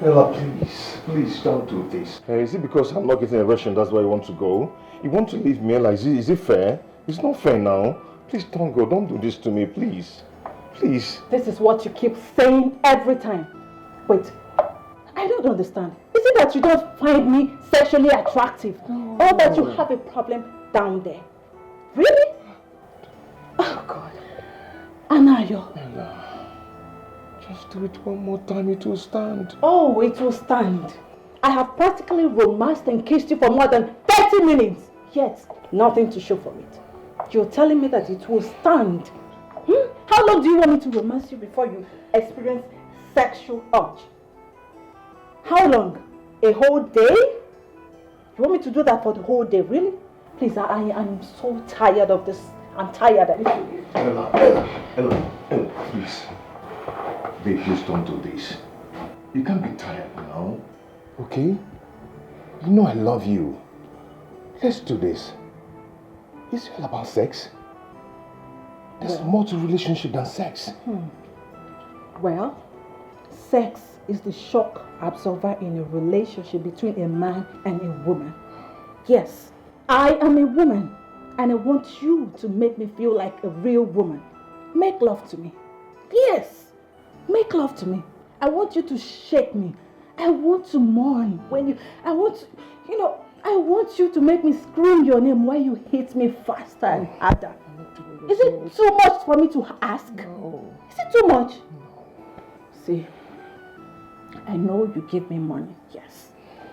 Ella, please don't do this. Is it because I'm not getting a version, that's why you want to go? You want to leave me, Ella? Is it fair? It's not fair now. Please don't go. Don't do this to me, please. Please. This is what you keep saying every time. Wait, I don't understand. Is it that you don't find me sexually attractive? No. Or that you have a problem down there? Really? Oh God. Anayo. Ella, just do it one more time, it will stand. Oh, it will stand. I have practically romanced and kissed you for more than 30 minutes. Yet, nothing to show for it. You're telling me that it will stand. How long do you want me to romance you before you experience sexual urge? How long? A whole day? You want me to do that for the whole day, really? Please, I am so tired of this. I'm tired of it. Ella, please. Babe, please don't do this. You can't be tired now. Okay? You know I love you. Let's do this. Is it all about sex? There's more to relationship than sex. Well, sex is the shock absorber in a relationship between a man and a woman. Yes, I am a woman and I want you to make me feel like a real woman. Make love to me. Yes, make love to me. I want you to shake me. I want to mourn when you... I want you to make me scream your name while you hit me faster and harder. Is it too much for me to ask? No. Is it too much? No. See, I know you give me money, yes.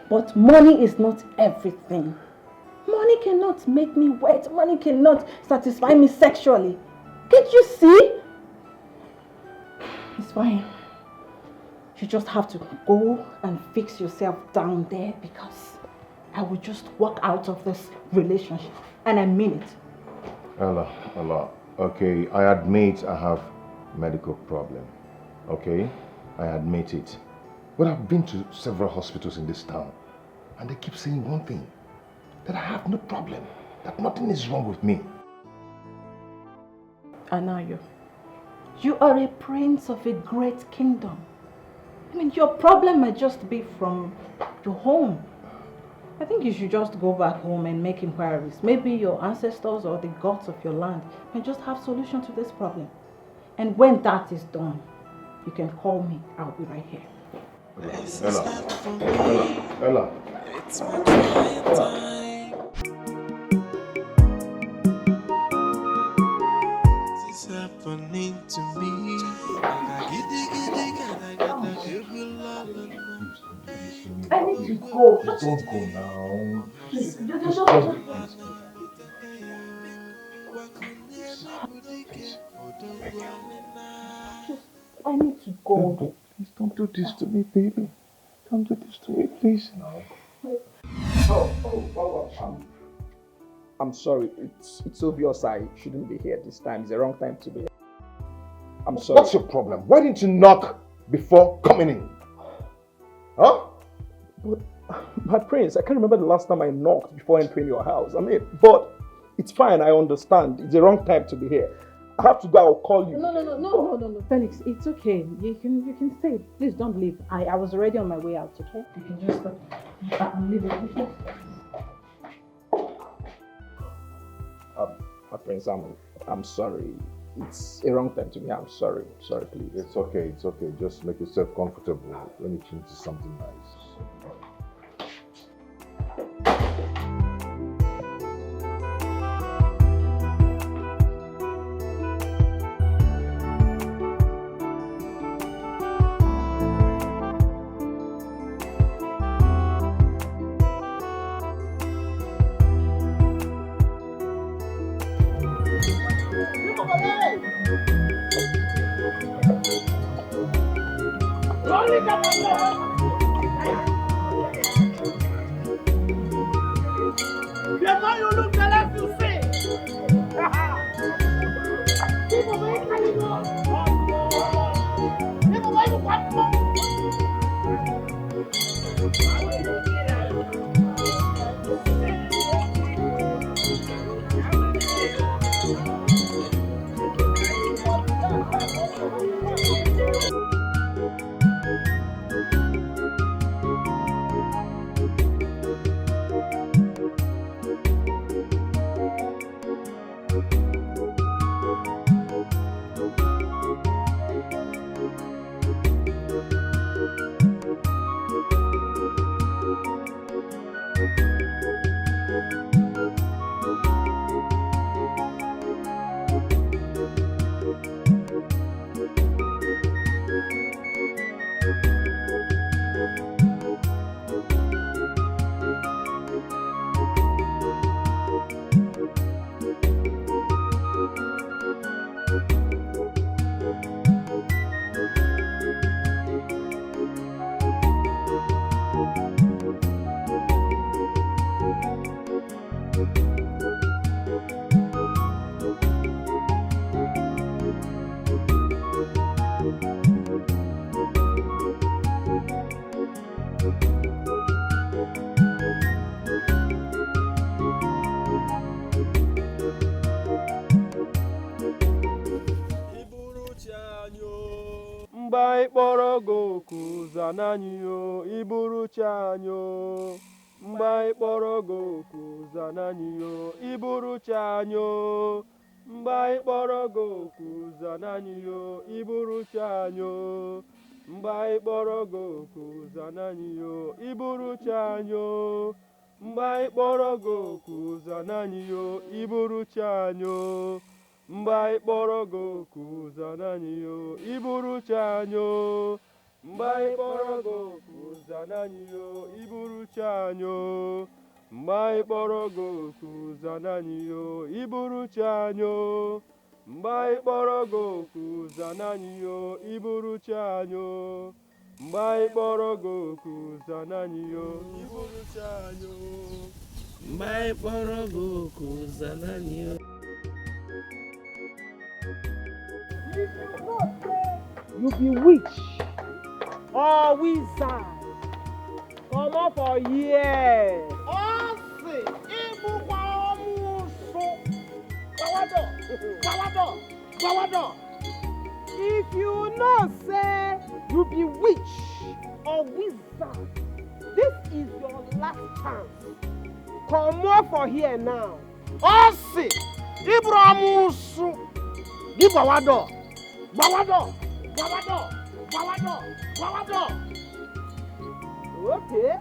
But money is not everything. Money cannot make me wet. Money cannot satisfy me sexually. Can't you see? It's fine. You just have to go and fix yourself down there because I will just walk out of this relationship. And I mean it. Ella, okay, I admit I have medical problem. Okay? I admit it. But I've been to several hospitals in this town and they keep saying one thing. That I have no problem. That nothing is wrong with me. Anayo, you are a prince of a great kingdom. I mean, your problem might just be from your home. I think you should just go back home and make inquiries. Maybe your ancestors or the gods of your land can just have solution to this problem. And when that is done, you can call me. I'll be right here. Ella. It's my trying time. It's happening to me. I need to go. Don't go now. Please, I need to go. Please don't do this to me, baby. Don't do this to me, please. No. I'm sorry. It's obvious I shouldn't be here this time. It's the wrong time to be here. I'm sorry. What's your problem? Why didn't you knock before coming in? Huh? But, my prince, I can't remember the last time I knocked before entering your house. I mean, but it's fine. I understand. It's the wrong time to be here. I have to go. I'll call you. No, Felix, it's okay. You can stay. Please don't leave. I was already on my way out, okay? You can just I'm leaving. My friends, I'm sorry. It's a wrong time to me. I'm sorry. Sorry, please. It's okay. Just make yourself comfortable. Let me change to something nice. Mbaikporogo kuzananyo iburu chanyo. Mbaikporogo kuzananyo iburu chanyo. Mbaikporogo kuzananyo iburu chanyo. Mbaikporogo kuzananyo iburu chanyo. Mbaikporogo kuzananyo iburu chanyo. Mbaikporogo kuzananyo iburu chanyo. Mbaikporogo kuzananyo iburu chanyo. Mbaikporogo kuzananyo iburu chanyo. Mbaikporogo kuzananyo iburu chanyo. Mbaikporogo kuzananyo iburu chanyo. Mbaikporogo kuzananyo. You be witch or wizard. Come up for here. Ose, ibu kwa omuso. Gawado. If you know say you be witch or wizard, this is your last chance. Come up for here now. Ose, ibu omuso. Gawado. Okay.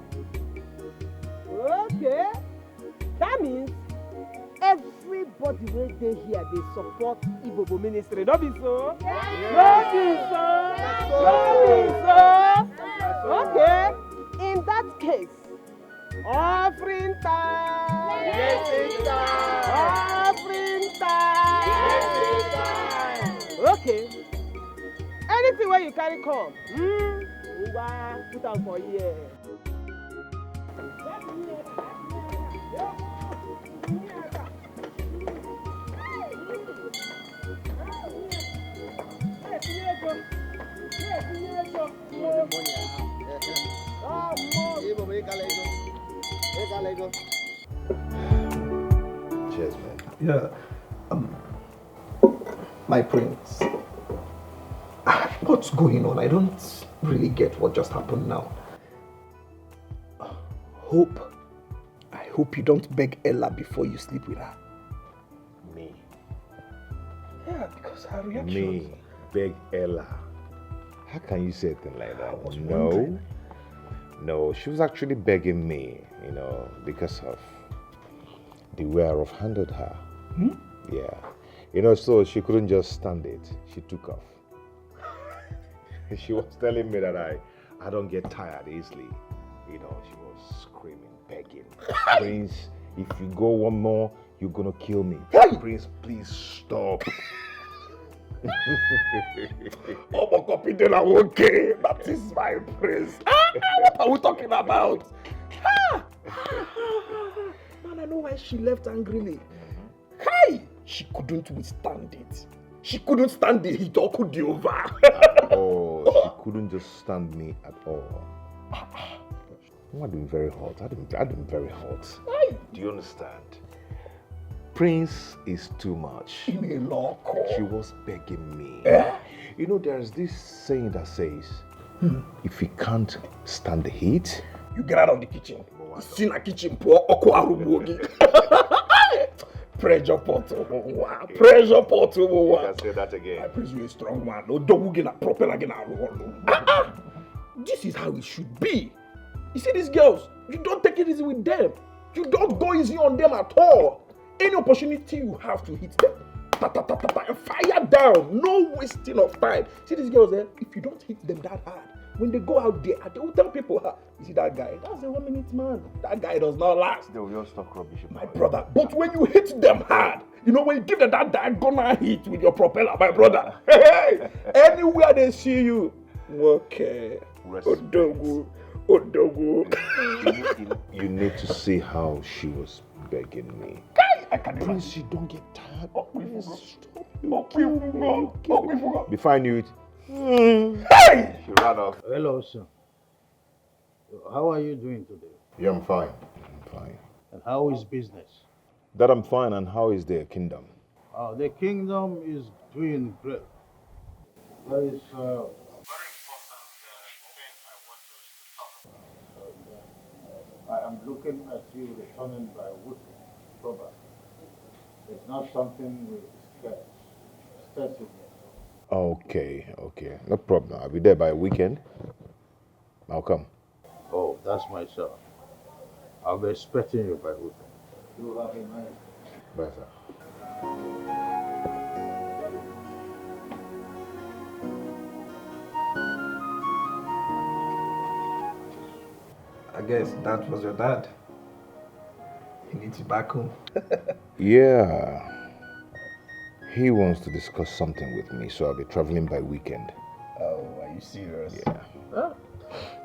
That means everybody wey dey here dey support IBOBO ministry. No be so? Okay. In that case, offering time. Offering time. Okay. Anything where you carry come, put am for here. Cheers, man. Yeah. My prince. What's going on? I don't really get what just happened now. Hope. I hope you don't beg Ella before you sleep with her. Me. Yeah, because her reaction. Me. Beg Ella. How can you say a thing like that? Wondering. No, she was actually begging me, because of the way I rough-handed her. Yeah. So she couldn't just stand it. She took off. She was telling me that I don't get tired easily. She was screaming, begging. Prince, if you go one more, you're gonna kill me. Hey! Prince, please stop. Okay, that is my prince. What are we talking about? Man, I know why she left angrily. Hey! She couldn't withstand it. She couldn't stand the heat or could the over. She couldn't just stand me at all. I've been very hot. I've been very hot. Hey! Do you understand? Prince is too much. She was begging me. There's this saying that says, if you can't stand the heat, you get out of the kitchen. See in a kitchen, pour pressure pot. Pressure pot. You can say that again. I praise you a strong man. No dog get a proper again. This is how it should be. You see these girls, you don't take it easy with them. You don't go easy on them at all. Any opportunity you have to hit them, fire down, no wasting of time. See these girls there, if you don't hit them that hard, when they go out there, they will tell people, you see that guy, that's a 1 minute man. That guy does not last. They will just talk rubbish about my brother. But when you hit them hard, when you give them that diagonal hit with your propeller, my brother, hey, anywhere they see you, okay. Odogu. You need to see how she was begging me. I can't Please, you don't get tired. Stop. Before I knew it, Hey! she ran off. Hello, sir. How are you doing today? Yeah, I'm fine. And how is business? That I'm fine, and how is their kingdom? The kingdom is doing great. There is very important I am looking at you returning by weekend, probably. It's not something we discuss extensively. Okay. No problem. I'll be there by weekend. I'll come. Oh, that's my son. I'll be expecting you by weekend. You have a nice day. Bye, sir. I guess that was your dad. He needs you back home. Yeah. He wants to discuss something with me, so I'll be traveling by weekend. Oh, are you serious? Yeah. Huh?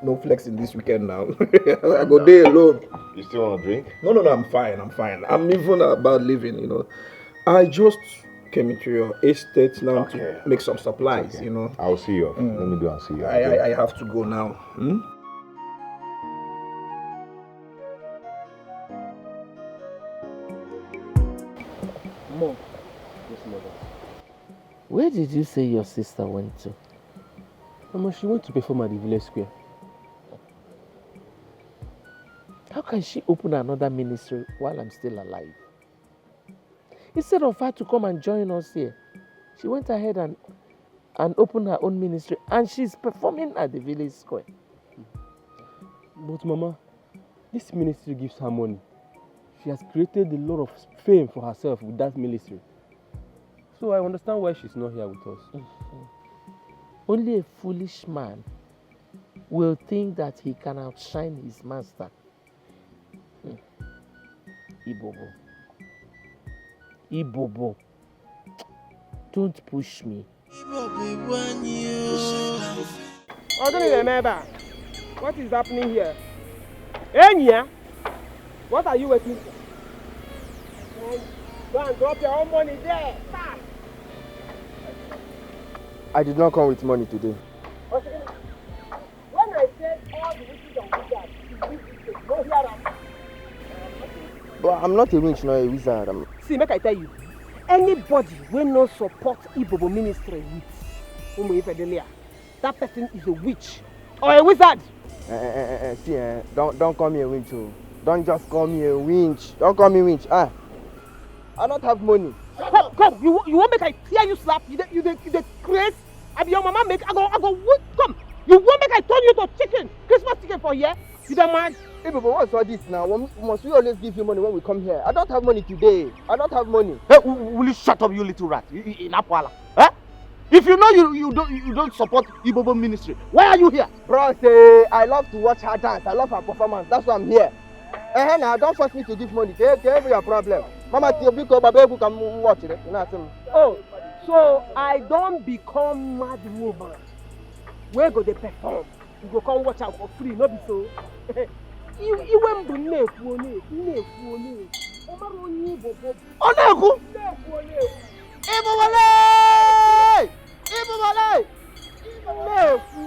No flexing this weekend now. I go there alone. You still want to drink? No, I'm fine. I'm even about leaving, I just came into your estate now to make some supplies, I'll see you off. Let me go and see you. I have to go now. Mom. Yes, mother. Where did you say your sister went to? Mama, she went to perform at the village square. How can she open another ministry while I'm still alive? Instead of her to come and join us here, she went ahead and opened her own ministry, and she's performing at the village square. But Mama, this ministry gives her money. She has created a lot of fame for herself with that ministry. So I understand why she's not here with us. Only a foolish man will think that he can outshine his master. EBUBE. Don't push me. What is happening here? Enya, what are you waiting for? Go and drop your own money there. Fast. I did not come with money today. When I said all the witches and wizards, go here. But I'm not a witch nor a wizard. See, make I tell you, anybody will not support EBUBE ministry with that person is a witch or a wizard. See, don't call me a winch. Don't just call me a winch. Don't call me winch. I don't have money. Come, you won't make I tear you slap. You crazy. I be your mama make. I go. Come. You won't make I turn you to chicken. Christmas chicken for here. You don't mind? Hey, but what's all this now? Must we always give you money when we come here? I don't have money today. I don't have money. Hey, will you shut up, you little rat? In Apwala. Huh? If you know you don't support EBUBE ministry, why are you here? Bro, say I love to watch her dance. I love her performance. That's why I'm here. Now don't force me to give money. Can't be your problem. Mama, you can watch it. Oh, so I don't become mad woman. Where go they perform? You go come watch out for free, no be so. You went to Nefu. Oneku! EBUBE! Nefu.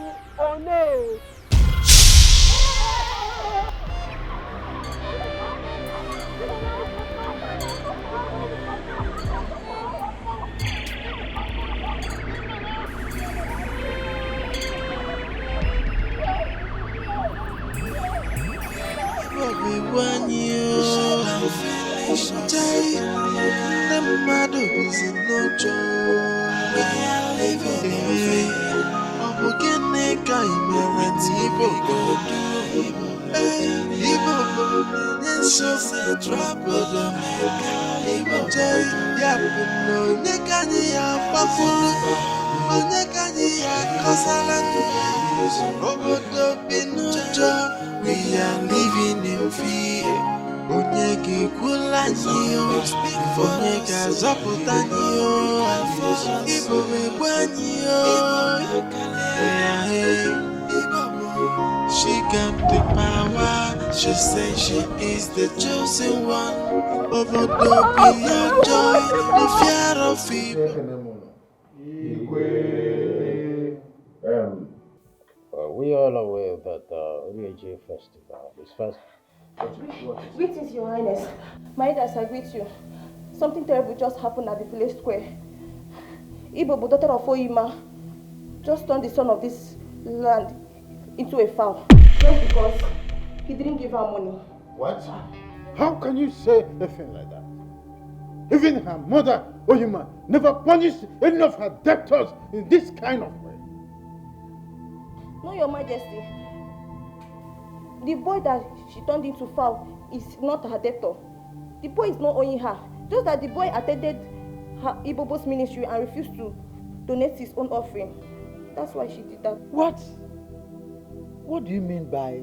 We are living in fear. Onyegi kulanyo, onyega zaputanyo, EBUBE banyo. She got the power. She says she is the chosen one. Obodo be your joy, no fear of evil. We all aware that OBIO festival is fast. Greetings, Your Highness. My elders, I greet you. Something terrible just happened at the village square. EBUBE, daughter of Oima, just turned the son of this land into a fowl. Just because he didn't didn't give her money. What? How can you say a thing like that? Even her mother, Oyuma, never punished any of her debtors in this kind of way. No, Your Majesty. The boy that she turned into foul is not her debtor. The boy is not owing her. Just that the boy attended her EBUBE's ministry and refused to donate his own offering. That's why she did that. What? What do you mean by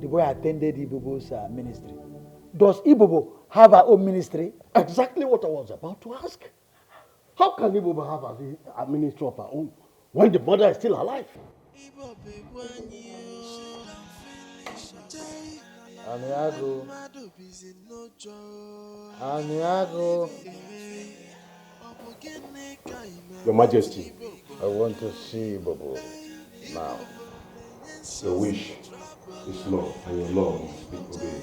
the boy attended EBUBE's ministry? Does EBUBE have her own ministry? Exactly what I was about to ask. How can EBUBE have a ministry of her own when the mother is still alive? Aniago. Aniago. Your Majesty, I want to see Bobo now. your wish is law, and your law must be obeyed.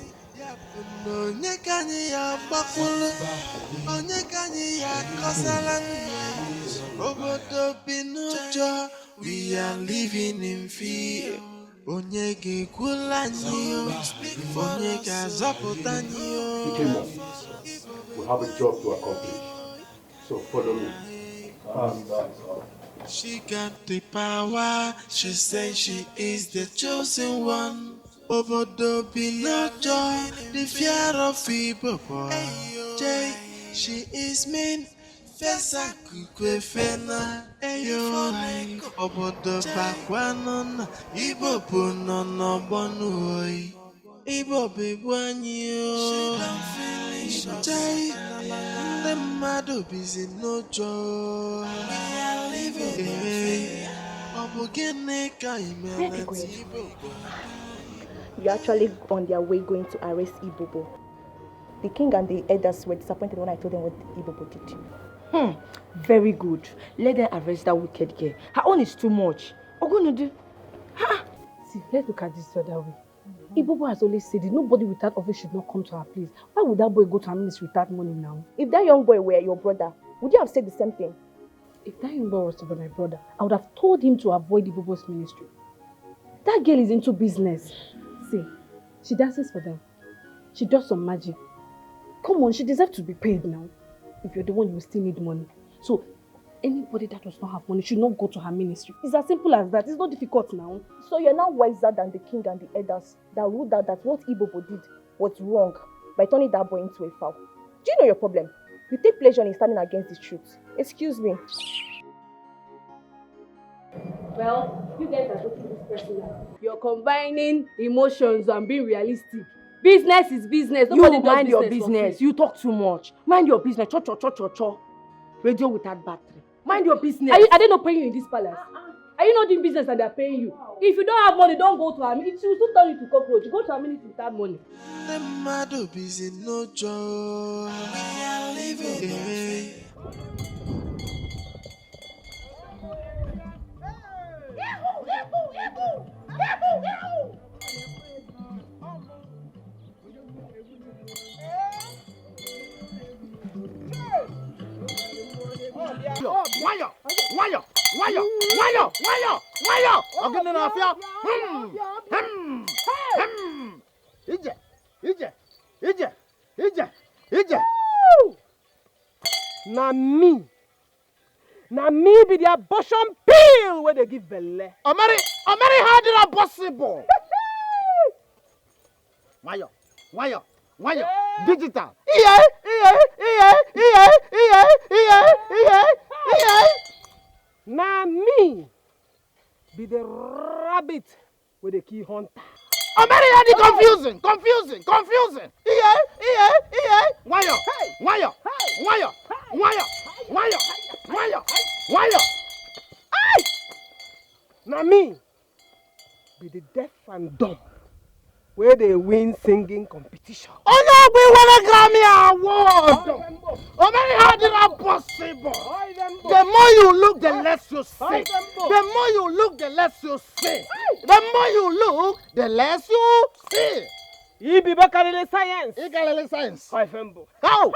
We are living in fear. Dikeh, we have a job to accomplish, so follow me. She got the power, she says she is the chosen one. Obodo be no joy, the fear of IBOBO. Jay, she is mean, Fesa kukwefena. Eyo, obodo bakwanon, IBOBO no bonoi. IBOBE buanyo. Jay, the mado busy no joy. You're actually on their way going to arrest EBUBE. The king and the elders were disappointed when I told them what EBUBE did. Very good. Let them arrest that wicked girl. Her own is too much. See, let's look at this the other way. EBUBE has always said that nobody with that office should not come to her place. Why would that boy go to her ministry with that money now? If that young boy were your brother, would you have said the same thing? If that young boy was to be my brother, I would have told him to avoid EBUBE's ministry. That girl is into business. See, she dances for them. She does some magic. Come on, she deserves to be paid now. If you're the one, you will still need money. So, anybody that does not have money should not go to her ministry. It's as simple as that. It's not difficult now. So you're now wiser than the king and the elders that ruled out that what EBUBE did was wrong by turning that boy into a fowl. Do you know your problem? You take pleasure in standing against the truth. Excuse me. Well, you guys are taking this personal. You're combining emotions and being realistic. Business is business. Nobody does mind your business. business. You talk too much. Mind your business. Cho. Radio without battery. Mind your business. Are they not paying you in this palace? Are you not doing business and they're paying you? If you don't have money, don't go to her. It will still turn you to cockroach. You go to her ministry without money. The mado busy no joy. We are living. Na me be the abortion pill where they give belle. Omeri, how did that possible? Wayo, digital. Na me be the rabbit with the key hunter. Omeri, how the confusing. Wayo. Na me be the deaf and dumb where they win singing competition. Oh no, we want a Grammy Award! Omeri, how did that possible? The more you look, the less you see. The more you look, the less you see. The more you look, the less you see. EBUBE carry science. How?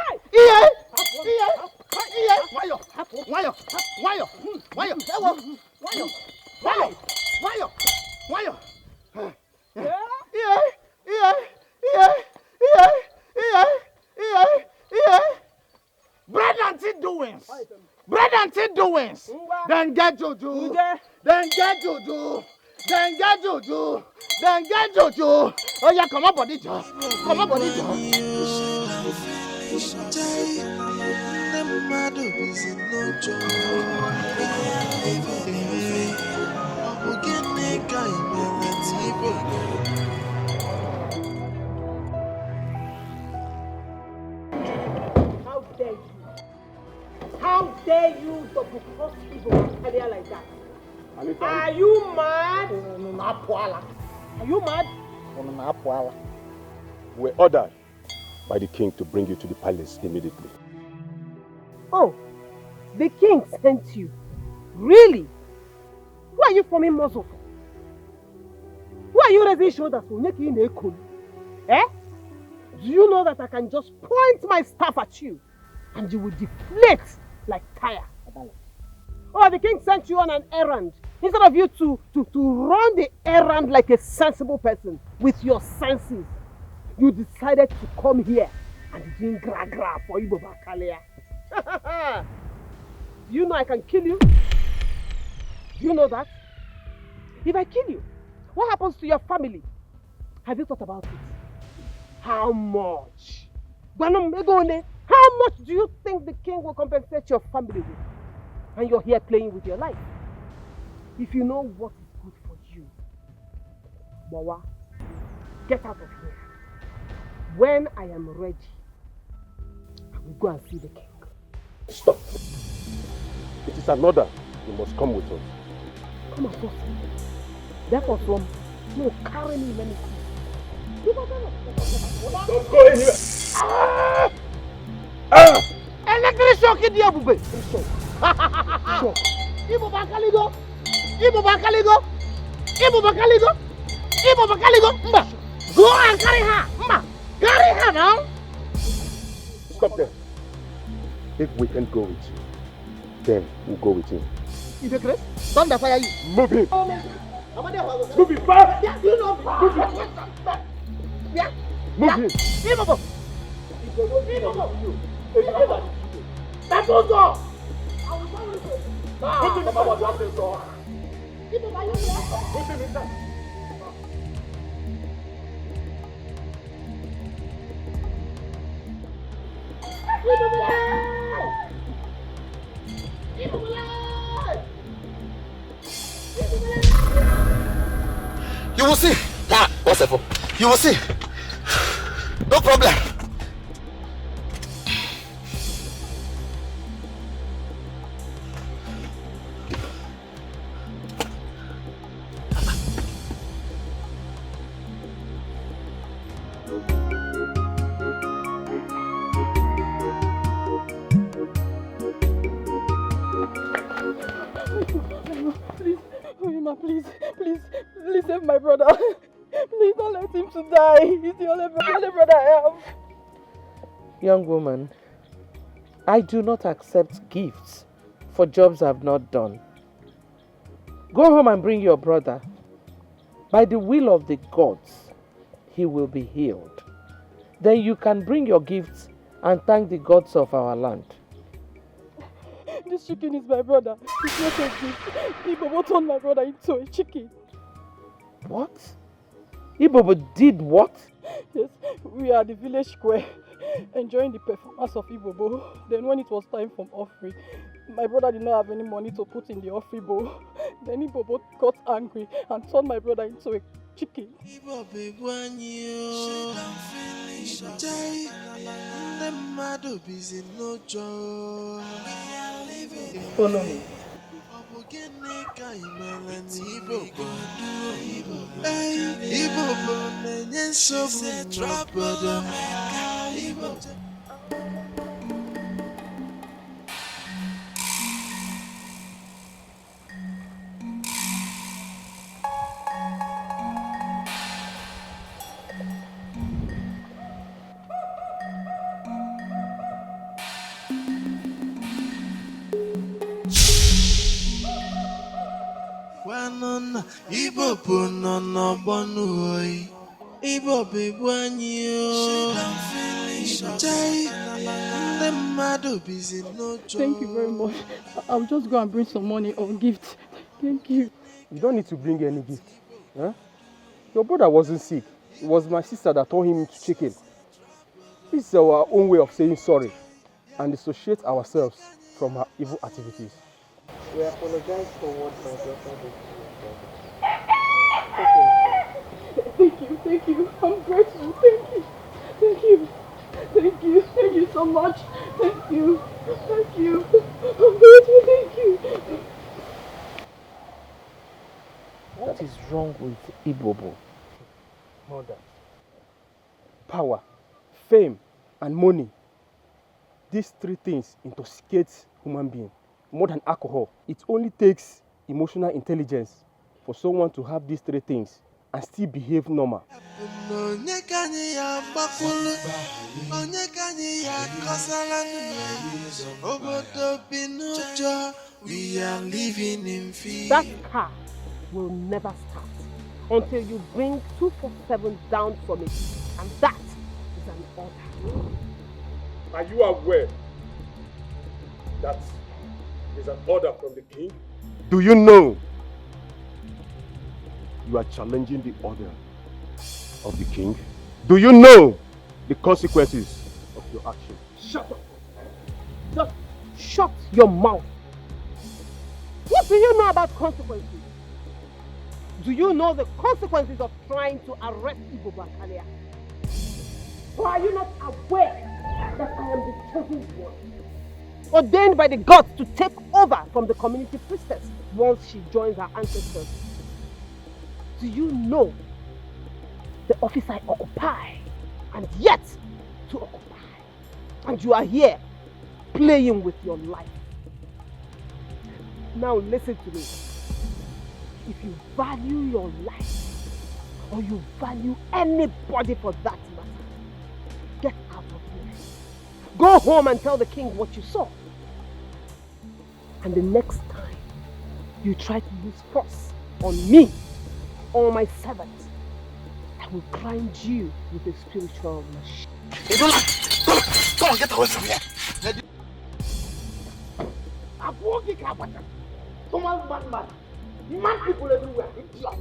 doings. Bread and tea doings. Then get Jojo. Then get Jojo. Then get Jojo. Then get Jojo. Oh yeah, come on, body job. Come on, body job. How dare you? How dare you double cross people earlier like that? Are you mad? Are you mad? We're ordered by the king to bring you to the palace immediately. Oh, the king sent you. Really? Who are you forming muscle for? Who are you raising shoulders for? Making a cool? Eh? Do you know that I can just point my staff at you and you will deflate like tire? Oh, the king sent you on an errand. Instead of you to run the errand like a sensible person with your senses, you decided to come here and drink gra for IBOBO. Do you know I can kill you? Do you know that? If I kill you, what happens to your family? Have you thought about it? How much? How much do you think the king will compensate your family with? And you're here playing with your life. If you know what is good for you, Bawa, get out of here. When I am ready, I will go and see the king. Stop. It is an order. You must come with us. Come and force me. Therefore, from no, carry me, let me see. Don't go anywhere. Electric shock in the EBUBE. IBOBO Kaligo. IBOBO Kaligo. IBOBO Kaligo. IBOBO Kaligo. Mba. Go and carry her. Mba. Carry her now. Stop there. If we can go with you, then we'll go with him. You take this? Don't fire you. Move him. Move him fast. Yeah, you know. Move him. Yeah. Move him. IBOBO. IBOBO. That's also. Put him in our doctor's door. Put him inside. You will see. What's it for? You will see. No problem. Please save my brother. Please don't let him to die. He's the only brother I have. Young woman, I do not accept gifts for jobs I've not done. Go home and bring your brother. By the will of the gods, he will be healed. Then you can bring your gifts and thank the gods of our land. This chicken is my brother. It's not a gift. IBOBO turned my brother into a chicken. What? IBOBO did what? Yes, we are at the village square enjoying the performance of IBOBO. Then when it was time for offering, my brother did not have any money to put in the offering bowl. Then IBOBO got angry and turned my brother into a chicken. Follow me. IBOBO no bonu oi. IBOBE Thank you very much. I'll just go and bring some money or gift. Thank you. You don't need to bring any gift. Huh? Your brother wasn't sick. It was my sister that told him to check in. This is our own way of saying sorry and dissociate ourselves from our evil activities. We apologize for what my daughter did. Thank you. I'm grateful. Thank you so much. Thank you. I'm grateful. Thank you. What is wrong with EBUBE? Mother, power, fame, and money. These three things intoxicate human being more than alcohol. It only takes emotional intelligence for someone to have these three things and still behave normal. We are living in fear. That car will never start until you bring 247 down from it, and that is an order. Are you aware that is an order from the king? Do you know you are challenging the order of the king? Do you know the consequences of your action? Shut up! Just shut your mouth. What do you know about consequences? Do you know the consequences of trying to arrest EBUBE? Or are you not aware that I am the chosen one, ordained by the gods to take over from the community priestess once she joins her ancestors? Do you know the office I occupy and yet to occupy? And you are here playing with your life. Now listen to me. If you value your life, or you value anybody for that matter, get out of here. Go home and tell the king what you saw. And the next time you try to use force on me or my servant, I will grind you with a spiritual machine. Hey, don't come on, get away from here. I'm walking up. Someone man. Man people everywhere. Idiot.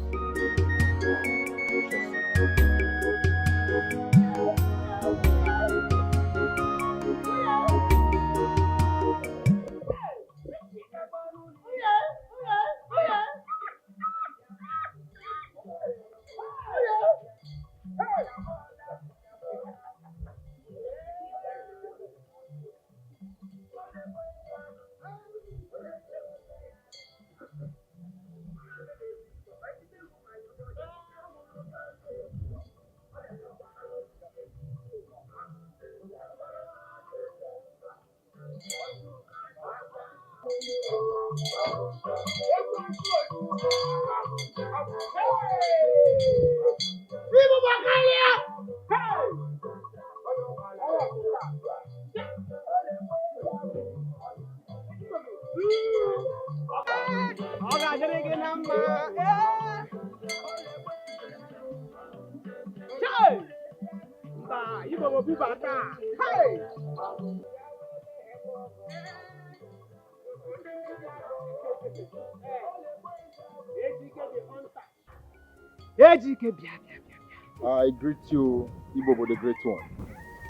I greet you, EBUBE the Great One.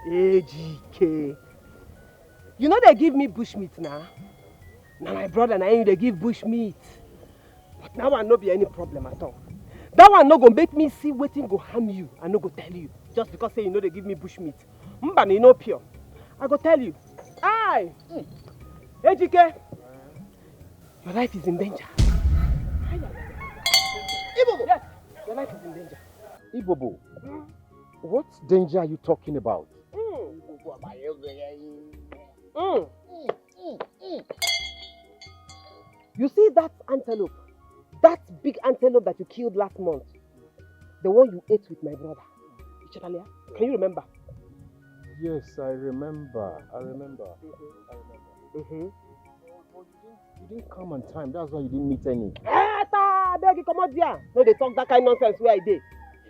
AGK. You know they give me bushmeat now. Now my brother and I they give bushmeat. But now I no be any problem at all. That one no go make me see waiting go harm you. I no go tell you. Just because say you know they give me bushmeat. Mba you know pure. I go tell you. Aye. AGK. Your life is in danger. EBUBE. Yes, your life is in danger. EBUBE, what danger are you talking about? You see that antelope? That big antelope that you killed last month? The one you ate with my brother. Can you remember? Yes, I remember. Mm-hmm. You didn't come on time, that's why you didn't meet any. I beg you, come out there. No, they talk that kind of nonsense where I did.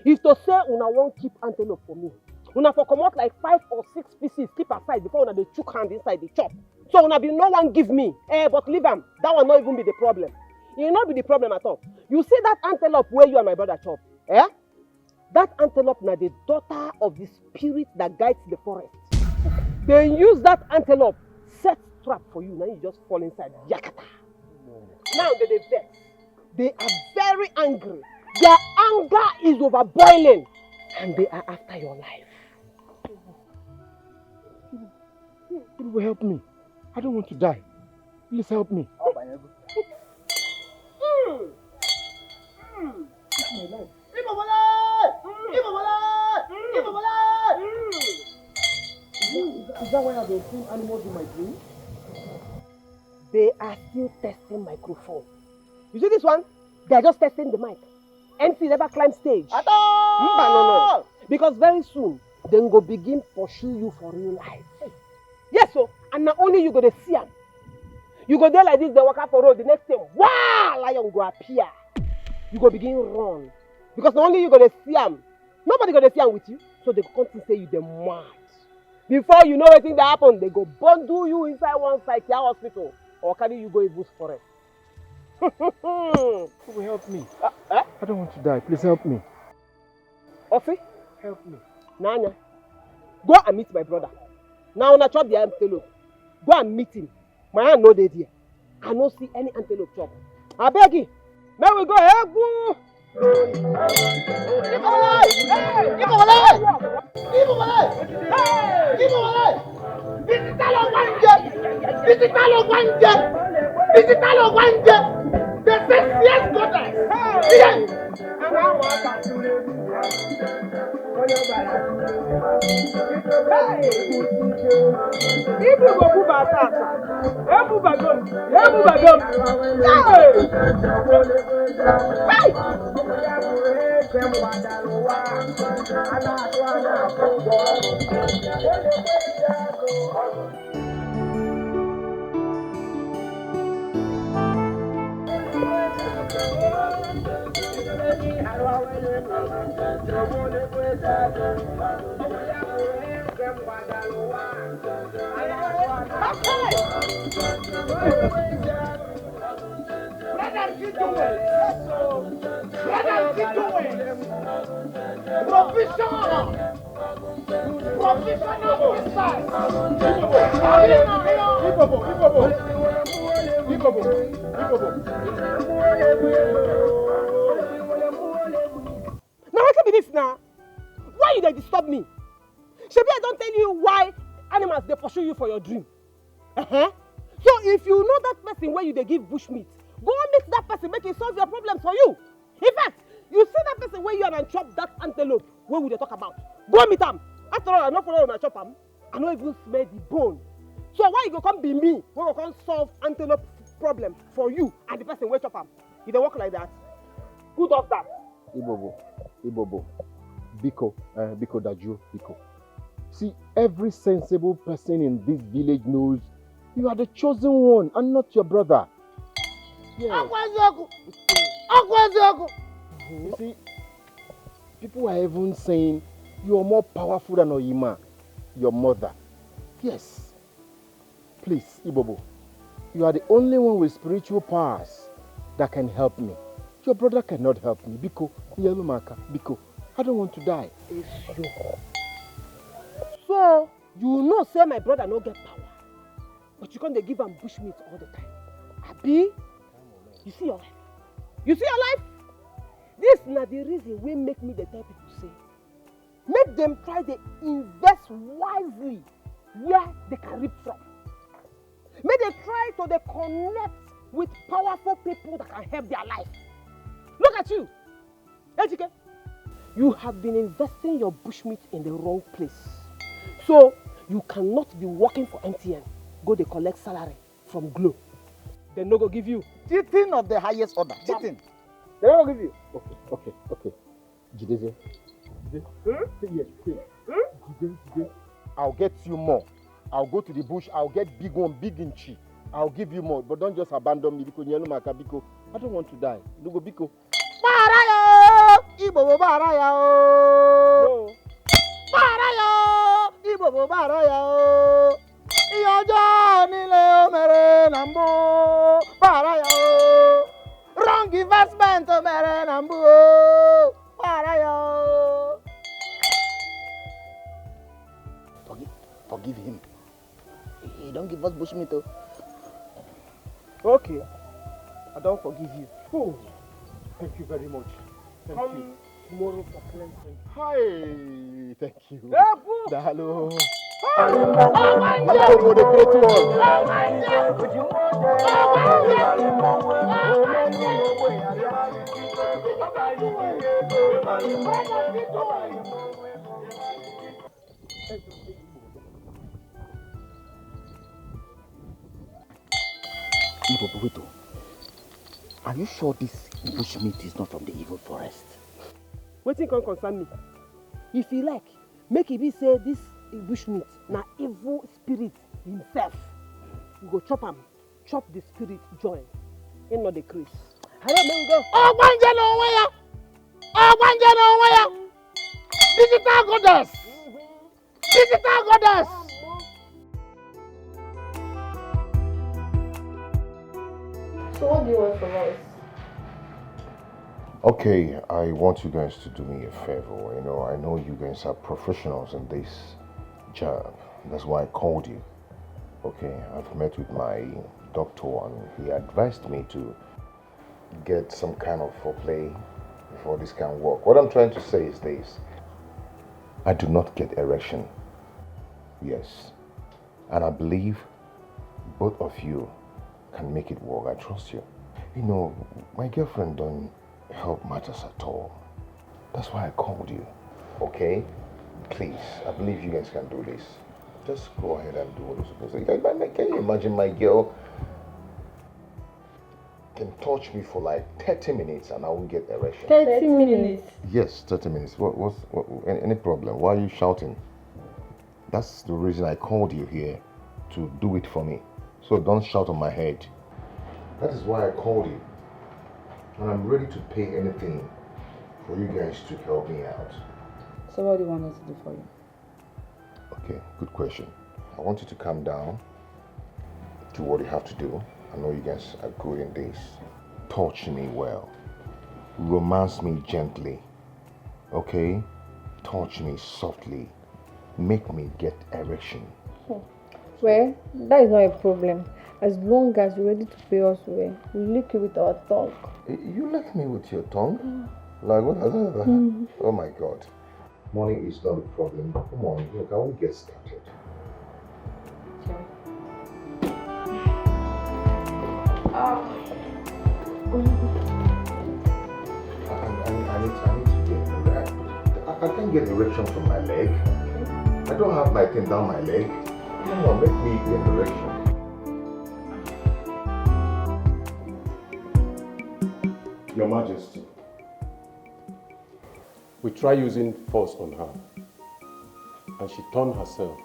If to say una won't keep antelope for me, una for come out like 5 or 6 pieces, keep aside before una dey chook hand inside the chop. So una be no one give me. But leave am. That one not even be the problem. It will not be the problem at all. You see that antelope where you and my brother chop? That antelope na the daughter of the spirit that guides the forest. They use that antelope set trap for you. Now you just fall inside. Yakata. Now they vex. They are very angry. Their anger is overboiling. And they are after your life. People help me. I don't want to die. Please help me. Is that why I've been seeing animals in my dreams? They are still testing microphone. You see this one? They are just testing the mic. MC never climb stage. At all! No. Because very soon, they go begin pursue you for real life. Yes, so, and not only you go to see them. You go there like this, they walk out for road. The next thing, wow, lion go appear. You go begin run. Because not only you go to see them, nobody go to see them with you. So they go come to say you the mad. Before you know anything that happen, they go bundle you inside one psychiatric hospital or carry you go Ebu's forest. Who will help me? I don't want to die. Please help me. Ofi? Help me. Nanya, go and meet my brother. Now I chop the antelope. Go and meet him. My hand no dey there. I no see any antelope chop. I beg you. May we go Ebu. The sexiest goddess. Now what can be this now? Why you dey disturb me? Shebi I don't tell you why animals they pursue you for your dream. So if you know that person where you they give bush meat, go and meet that person, make it solve your problems for you. In fact, you see that person where you are and chop that antelope, where would they talk about? Go and meet them. After all, I not follow my chop them. I don't even smell the bone. So why you go come be me? We go come solve antelope problem for you and the person where chop them? You don't work like that. Who does that? EBUBE. Biko Daju, Biko. See, every sensible person in this village knows you are the chosen one and not your brother. Yes. You see, people are even saying you are more powerful than Oyima, your mother. Yes. Please, EBUBE, you are the only one with spiritual powers that can help me. Your brother cannot help me. Biko, Biko, I don't want to die. So, you know say my brother no get power. But you can't give him bushmeat all the time. Abi, you see your life? You see your life? This is not the reason we make me the tell people say. Make them try to invest wisely where they can reap from. Make them try to connect with powerful people that can help their life. Look at you. Dikeh. You have been investing your bushmeat in the wrong place. So, you cannot be working for MTN. Go to collect salary from Glo. They no go give you. Cheating of the highest order. Cheating. They no go give you. Okay. Jideze. Yes. I'll get you more. I'll go to the bush. I'll get big one, big in chi. I'll give you more. But don't just abandon me because I don't want to die. Biko. IBOBO baraya o. Baraya o, IBOBO baraya o. Iyojo nile omere nambo baraya o. Wrong investment omere nambo baraya o. Forgive him. He don't give us bushmeat o. Okay, I don't forgive you. Oh, thank you very much. Thank you. Tomorrow for cleansing. Hi, thank you. Hello. IBOBO, are you sure this bushmeat is not from the evil forest? Wetin can concern me? If you like, make it be say this bushmeat na evil spirit himself. You go chop him, chop the spirit join. Ain't not the Chris. Hello, may we go. Digital goddess! Digital goddess! So what do you want from us? Okay, I want you guys to do me a favor. You know, I know you guys are professionals in this job. That's why I called you. Okay, I've met with my doctor and he advised me to get some kind of foreplay before this can work. What I'm trying to say is this. I do not get erection. Yes. And I believe both of you can make it work. I trust you. You know, my girlfriend don't help matters at all. That's why I called you. Okay? Please, I believe you guys can do this. Just go ahead and do what you're supposed to do. Can you imagine my girl can touch me for like 30 minutes and I won't get erection? 30 minutes? Yes, 30 minutes. Any problem? Why are you shouting? That's the reason I called you here, to do it for me. So don't shout on my head. That is why I called you. And I'm ready to pay anything for you guys to help me out. So what do you want us to do for you? Okay, good question. I want you to calm down, do what you have to do. I know you guys are good in this. Touch me well. Romance me gently. Okay? Touch me softly. Make me get erection. Well, that is not a problem. As long as you're ready to pay us well, we lick you with our tongue. You lick me with your tongue? Like what? Oh my God. Money is not a problem. Come on, look, I will get started. I need to get erect. I can't get erection from my leg. I don't have my thing down my leg. Come on, make me get erection. Your Majesty, we tried using force on her, and she turned herself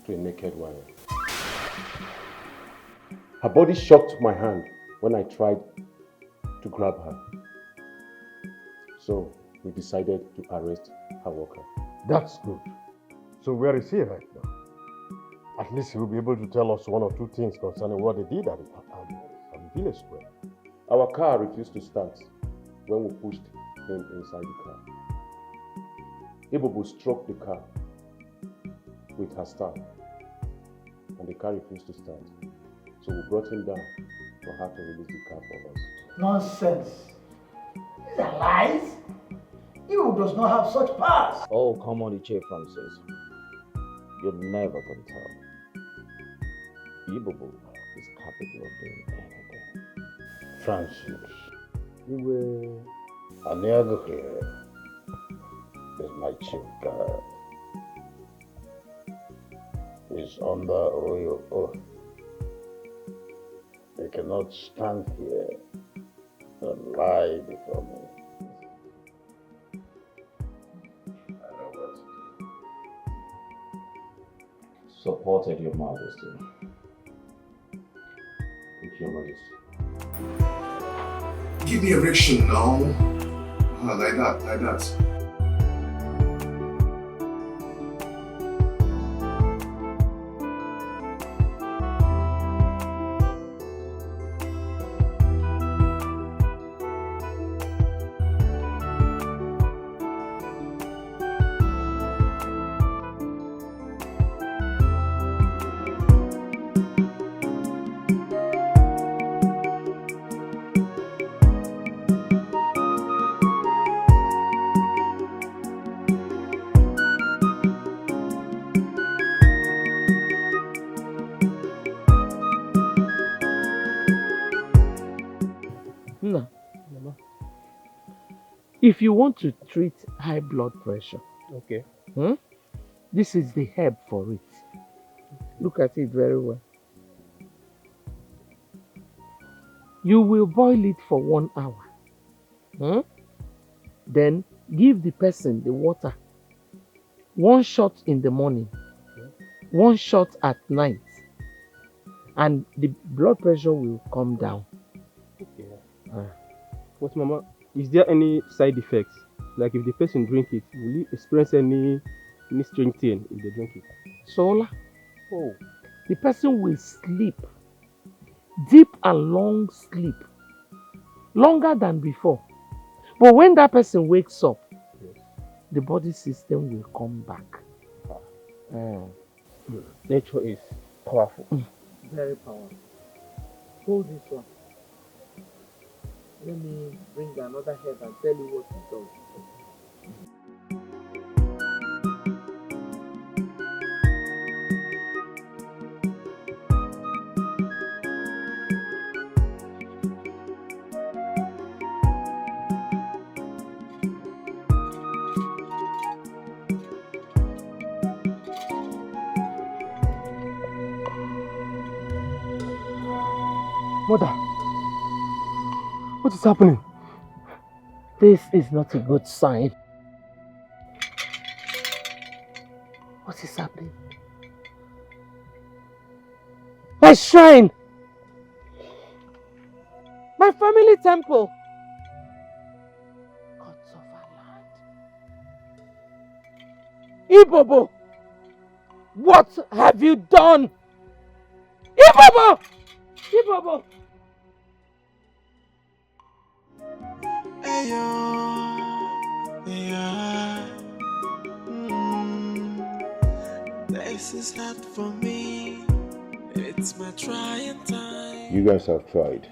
to a naked wire. Her body shocked my hand when I tried to grab her. So we decided to arrest her worker. That's good. So where is he right now? At least he will be able to tell us one or two things concerning what they did at Village Square. Our car refused to start when we pushed him inside the car. EBUBE struck the car with her staff, and the car refused to start. So we brought him down for her to release the car for us. Nonsense. These are lies. EBUBE does not have such powers. Oh, come on, Chief Francis. You're never going to tell. EBUBE is capable of doing anything. Francis, you were unable here is my chief guard. He's under royal oath. They cannot stand here and lie before me. I know what to do. Supported Your Majesty. Thank you, Your Majesty. Give me erection now. like that. No. If you want to treat high blood pressure, Okay. This is the herb for it. Look at it very well. You will boil it for 1 hour. Then give the person the water. 1 shot in the morning, 1 shot at night, and the blood pressure will come down. Okay. But Mama, is there any side effects? Like if the person drink it, will he experience any strange thing if they drink it? Sola. Oh. The person will sleep. Deep and long sleep. Longer than before. But when that person wakes up, the body system will come back. Nature is powerful. Very powerful. Hold this one. Let me bring another herb and tell you what it does. Mother, what is happening? This is not a good sign. What is happening? My shrine! My family temple! Gods of our land. EBUBE! What have you done? EBUBE! EBUBE! This is hard for me. It's my trying time. You guys have tried.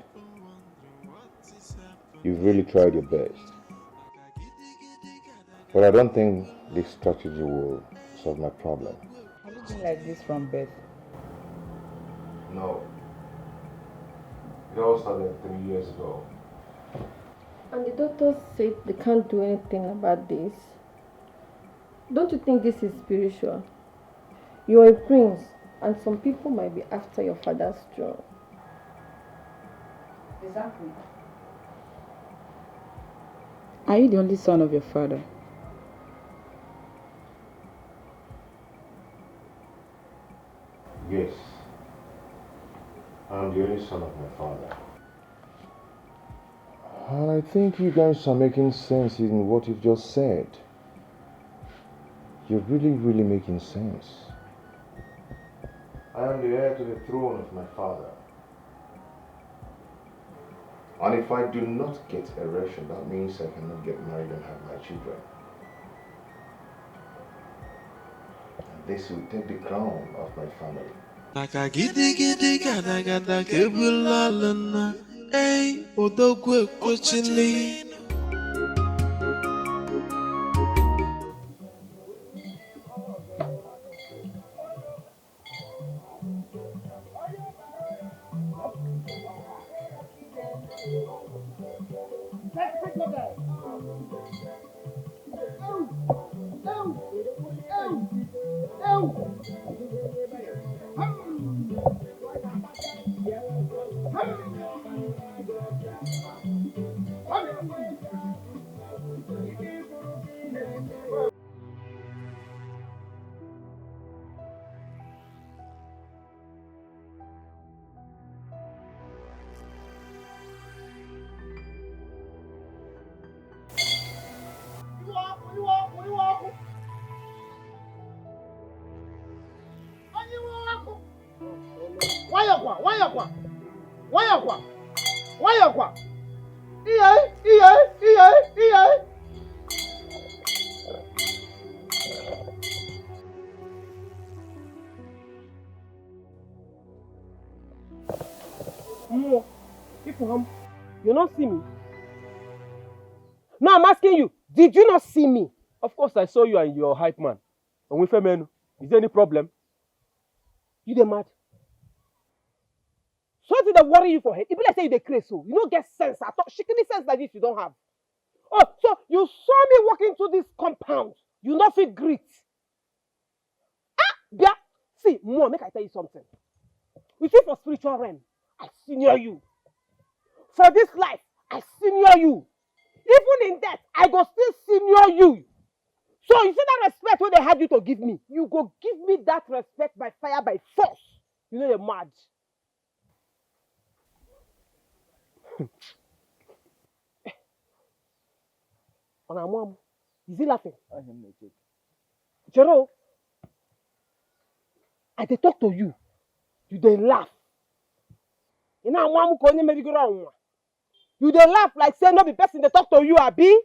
You've really tried your best. But I don't think this strategy will solve my problem. Have you been like this from birth? No. It all started 3 years ago. And the doctors said they can't do anything about this. Don't you think this is spiritual? You're a prince, and some people might be after your father's throne. Exactly. Are you the only son of your father? Yes. I'm the only son of my father. And I think you guys are making sense in what you've just said. You're really making sense. I am the heir to the throne of my father. And if I do not get erection, that means I cannot get married and have my children. And this will take the crown of my family. Maka gidi gidi gada gada kebulalana, ey odogwe kochili. Wayakwa. Wayakwa. Wayakwa. Iye. More. You not see me? No, I'm asking you. Did you not see me? Of course, I saw you and your hype man. And with Philmond, is there any problem? You the mad? So did they worry you for head? If I say you the crazy, so you don't get sense at all. Shikini sense like this you don't have. Oh, so you saw me walking into this compound. You not feel great. Yeah. See, more, make I tell you something. You see, for spiritual realm, I senior you. For this life, I senior you. Even in death, I go still senior you. So you see that respect when they had you to give me, you go give me that respect by fire, by force. You know you're mad. On our mom, is he laughing? I am not joking. Jero, I dey talk to you. You dey laugh. You know mom ko only merry go round. You dey laugh like say no be person dey talk to you, abi?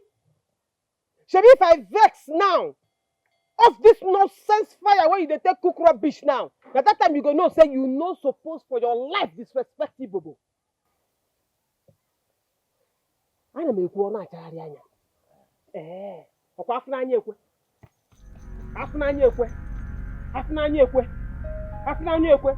Shebi if I vex now, off this nonsense fire where you dey take cook rubbish now. At that time you go know say you no suppose for your life disrespect IBOBO. Ana me ekwu ona achari anya. Okwa afuna anya ekwe. Afuna anya ekwe. Afuna anya ekwe. Afuna anya ekwe.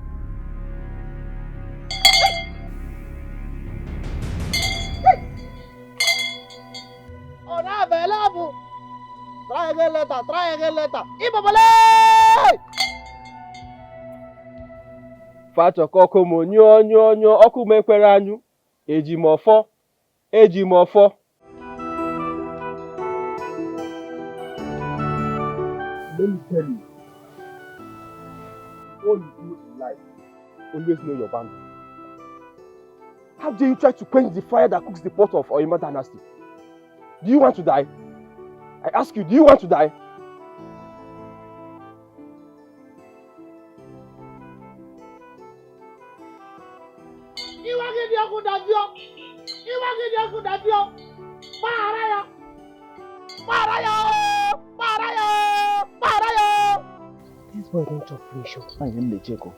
Oh, not available. Try again later. IBOBO! Facho koko mo nyo oku mekwere anyu. Eji mofo. Let me tell you. All you do in life, always know your boundaries. How dare you try to quench the fire that cooks the pot of Oyema dynasty? Do you want to die? I ask you, do you want to die? This boy don't chop finish. I am the Cheko.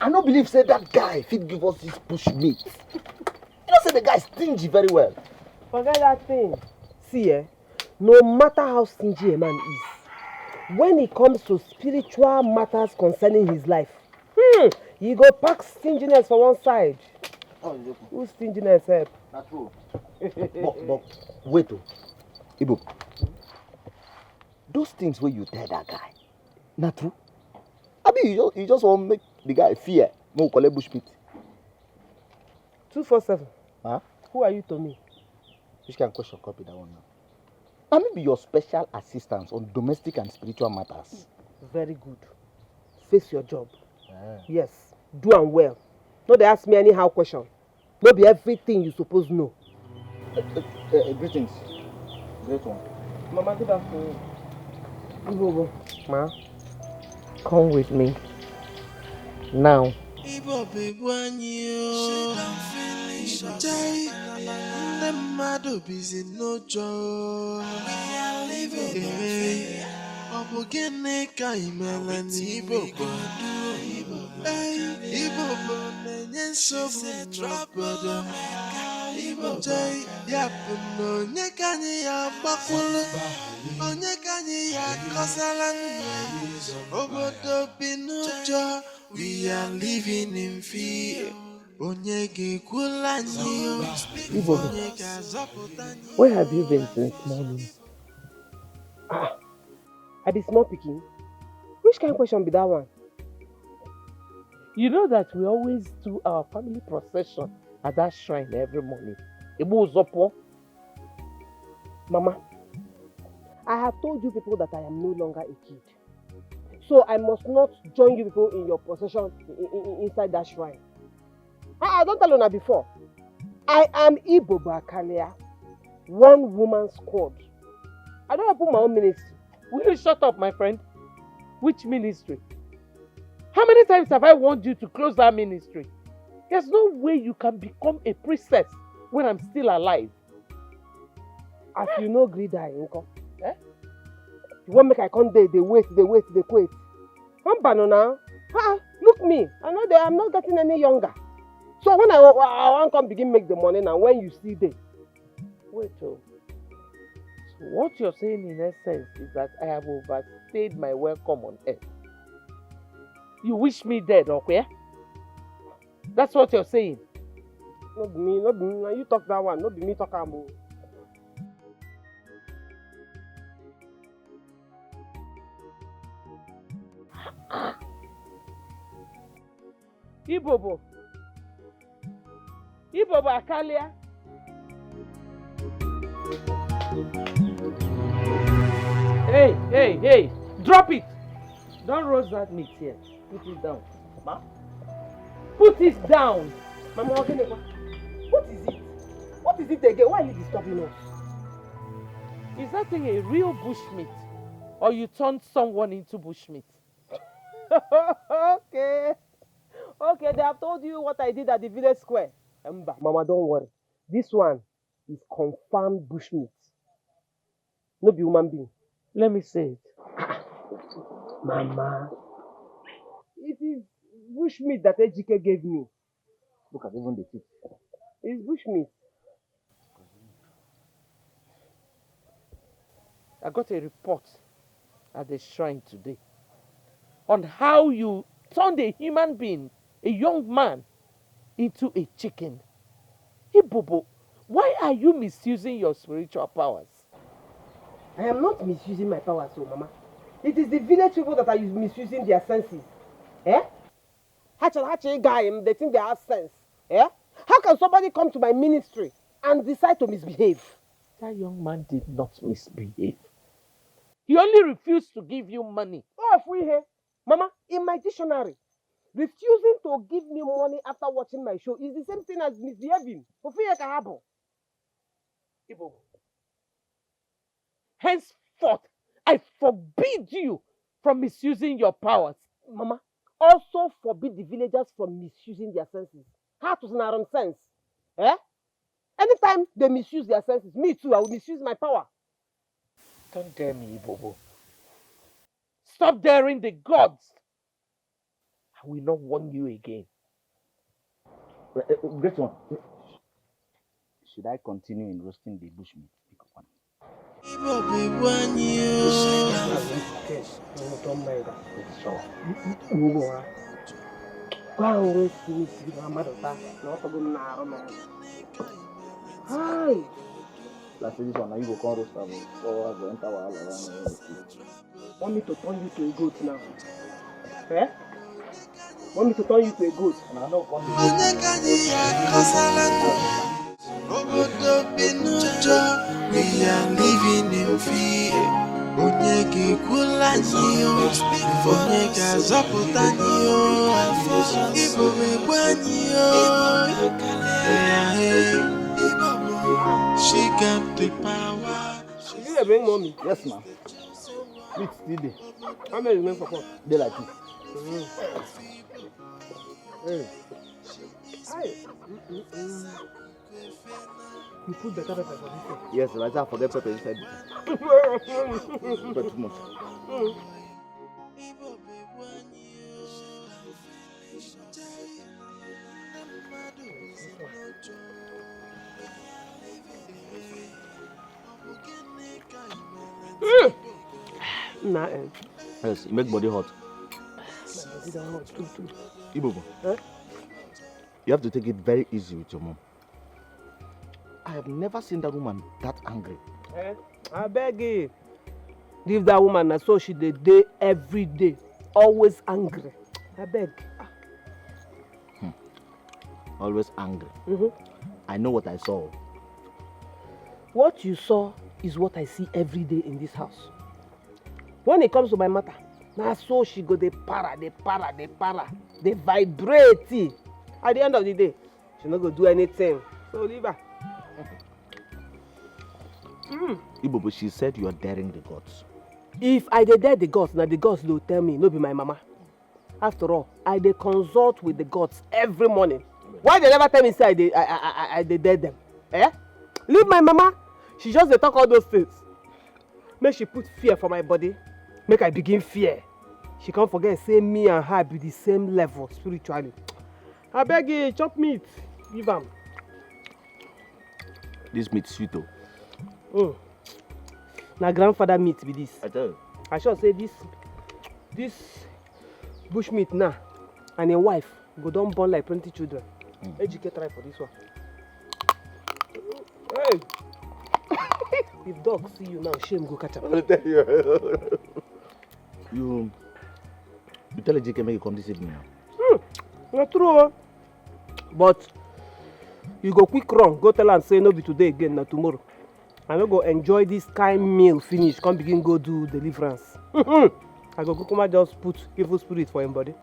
I don't believe say that guy fit give us his push meat. You know say the guy stingy very well. Forget that thing. See, no matter how stingy a man is, when it comes to spiritual matters concerning his life, he go pack stinginess for one side. Who's stinginess help? Not true. but wait, Ibo. Those things where you tell that guy, not true. I mean, you just want to make the guy fear. No, call it bushmeat. 247. Huh? Who are you to me? Which kind of question copy that one now? I may be your special assistant on domestic and spiritual matters. Very good. Face your job. Yes. Do and well. No, they ask me anyhow question. No be everything you suppose know. Greetings. Great one. Mama, good afternoon. Ibobo. Ma, come with me. Now. IBOBE wanyo. Jai. Mmadụ bizi n'ụjọ. Ọ bụ gịnị ka imela n'IBOBO? IBOBO na-enye nsogbu n'obodo. Jai, ya bụ na onye ka anyị ya gbakwulu, onye ka anyị ya akọsala nne. Obodo bi n'ụjọ, we are living in fear. IBOBO, where have you been since morning? I be small pikin. Which kind of question be that one? You know that we always do our family procession at that shrine every morning. Mama, I have told you people that I am no longer a kid. So I must not join you people in your procession inside that shrine. I don't tell you before. I am EBUBE, one woman squad. I don't open my own ministry. Will you shut up, my friend? Which ministry? How many times have I warned you to close that ministry? There's no way you can become a priestess when I'm still alive. As you know, greed I uncle. Eh? You want make I come there, they wait, they quit. I'm banana. Look me. I'm not getting any younger. So when I want come begin make the money now, when you see them. Wait, oh. So what you're saying in essence is that I have overstayed my welcome on earth. You wish me dead, okay? That's what you're saying. Not me. Now you talk that one, not me talk about. EBUBE Akalia. Hey, drop it. Don't roast that meat here. Put it down. Ma? Put it down. Mama, what is it? What is it again? Why are you disturbing us? Is that thing a real bushmeat? Or you turned someone into bushmeat? Okay, they have told you what I did at the village square. Mama, don't worry. This one is confirmed bushmeat. No be human being. Let me say it. Mama, it is bushmeat that Dikeh gave me. Look at even the teeth. It's bushmeat. I got a report at the shrine today on how you turned a human being, a young man, into a chicken. EBUBE, why are you misusing your spiritual powers? I am not misusing my powers, Mama. It is the village people that are misusing their senses. Eh? They think they have sense. Eh? How can somebody come to my ministry and decide to misbehave? That young man did not misbehave. He only refused to give you money. Oh, if we hear, Mama, in my dictionary, refusing to give me money after watching my show is the same thing as misbehaving. EBUBE, henceforth, I forbid you from misusing your powers. Mama, also forbid the villagers from misusing their senses. How to narrow sense? Eh? Anytime they misuse their senses, me too, I will misuse my power. Don't dare me, EBUBE. Stop daring the gods. I will not warn you again. Great one. Should I continue in roasting the bushmeat? Hi. Like this one, now you go call roast so I go enter around. Want me to turn you to a goat now? Eh? Want me to turn you to a goat? And I know come we are living in fear. Onyegi kulanyo, onyega zaputanyo, IBOBE banyo. She got the power. You are bring mommy? Yes, ma'am. Meat still there. How many remain for pot? They like it. Hey. You put better pepper for this one? Yes, right. I forget pepper inside. But too much. Nah, yes, make body hot. EBUBE, you have to take it very easy with your mom. I have never seen that woman that angry. I beg you. Leave that woman so she the day every day, always angry. I beg. always angry. I know what I saw. What you saw is what I see every day in this house. When it comes to my matter, now so she go, they para, they vibrate. At the end of the day, she not go do anything. So leave her. Ibobo, she said you are daring the gods. If I dare the gods, now the gods will tell me, no be my mama. After all, I dey consult with the gods every morning. Why they never tell me say I dare them? Eh? Leave my mama. She just dey talk all those things. Make she put fear for my body. Make I begin fear. She can't forget say me and her be the same level spiritually. I beg you, chop meat. Give am. This meat sweet oh. Na grandfather meat be this. I tell you. I sure say this bush meat now and a wife go don born like plenty children. Ejike try for this one. Hey! If dog see you now, shame go catch am. I tell you. You tell Ejike make you come this evening now. Not true. But you go quick run, go tell am say no be today again, na tomorrow. I no go enjoy this kind meal finish, come begin go do deliverance. I go kukuma just put evil spirit for him body.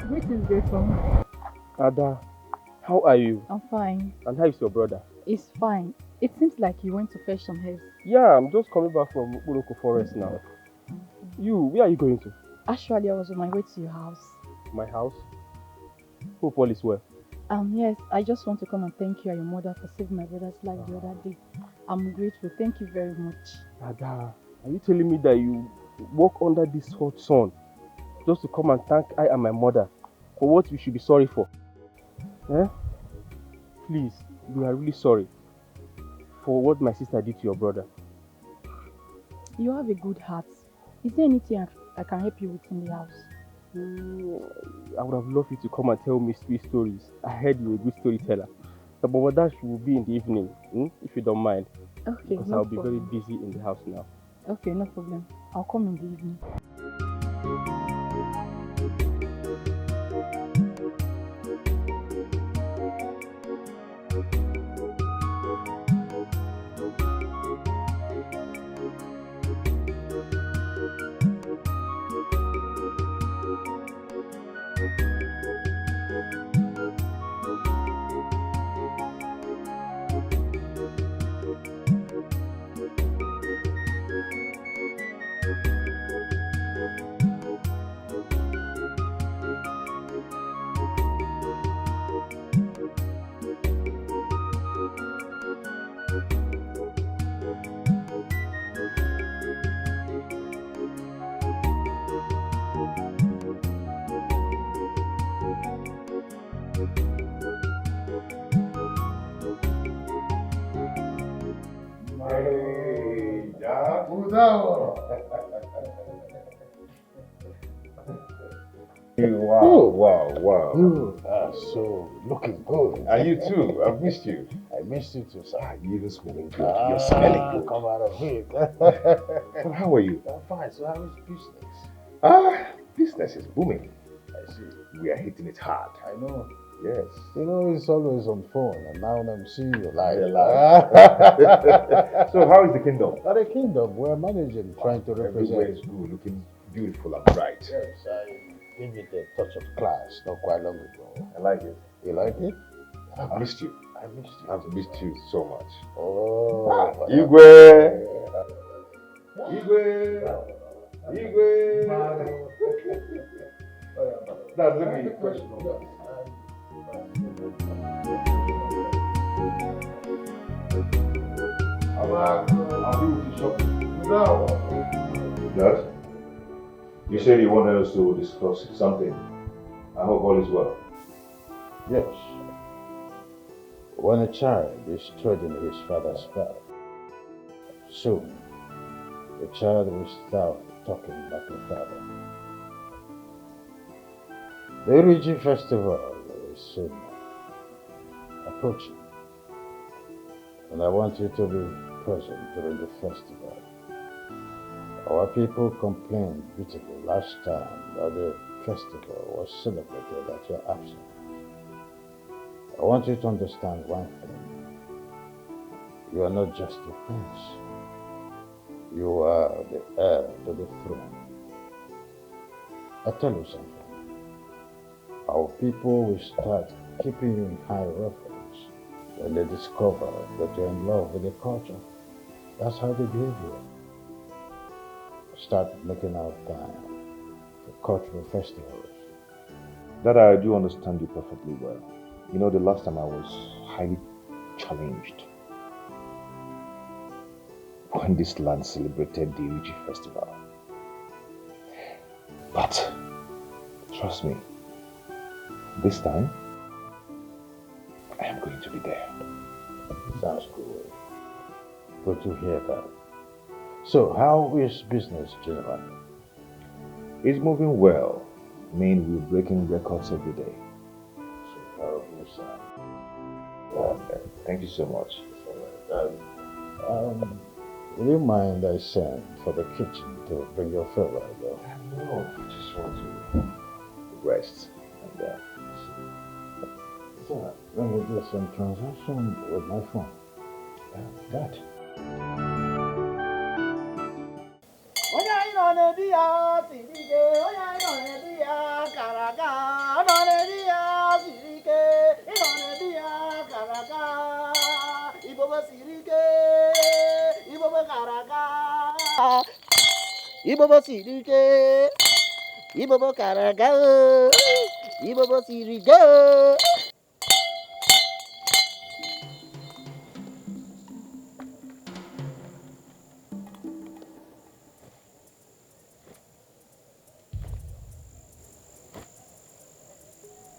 Greetings, Grateful. Ada, how are you? I'm fine. And how is your brother? It's fine. It seems like you went to fetch some herbs. Yeah, I'm just coming back from Uroko Forest now. You, where are you going to? Actually, I was on my way to your house. My house? Hope all is well. Yes, I just want to come and thank you and your mother for saving my brother's life the other day. I'm grateful. Thank you very much. Ada, are you telling me that you walk under this hot sun just to come and thank I and my mother for what we should be sorry for? Eh? Please, we are really sorry for what my sister did to your brother. You have a good heart. Is there anything I can help you with in the house? I would have loved you to come and tell me sweet stories. I heard you were a good storyteller. But that will be in the evening, if you don't mind. Okay, because no I'll be problem. very busy in the house now. Okay, no problem. I'll come in the evening. Wow. You are so looking good. And you too. I've missed you. I missed you too, sir. You're even smelling good. You're smelling good. Come out of it. Well, how are you? I'm fine. So how is business? Business is booming. I see. We are hitting it hard. I know. Yes. You know, it's always on phone, and now I'm seeing you live. So how is the kingdom? The kingdom, we're managing, trying to represent. Everywhere is good, looking beautiful and bright. Yes, I gave it a touch of class not quite long ago. I like it. You like it? I've missed you. I missed you. I've missed you so much. Oh. Igwe! Now let me question. I'll be with you shortly. Yes? You said you wanted us to discuss something. I hope all is well. Yes. When a child is treading his father's path, soon the child will start talking like a father. The Origi festival is soon. approaching. And I want you to be present during the festival. Our people complained bitterly last time that the festival was celebrated at your absence. I want you to understand one thing. You are not just a prince. You are the heir to the throne. I tell you something. Our people will start keeping you in high reverence when they discover that you're in love with the culture. That's how they behave here. Start making out time for cultural festivals. That I do understand you perfectly well. You know, the last time I was highly challenged when this land celebrated the Richie Festival. But, trust me, this time, I am going to be there. Sounds good. Good to hear that. So, how is business generally? It's moving well. I mean, we're breaking records every day. So far of your side. Okay. Thank you so much. Will you mind I send for the kitchen to bring your fill out though? No, I just want to rest and so, let me do some transaction with my phone. That. IBOBO sirike, IBOBO karaga, IBOBO sirike.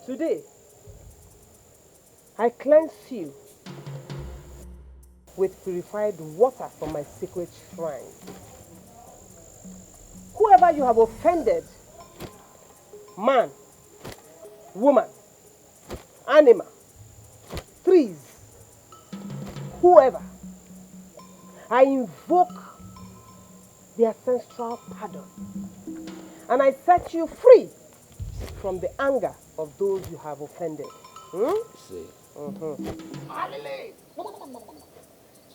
Today, I cleanse you with purified water from my sacred shrine. Whoever you have offended, man, woman, animal, trees, whoever, I invoke the ancestral pardon and I set you free from the anger of those you have offended. See.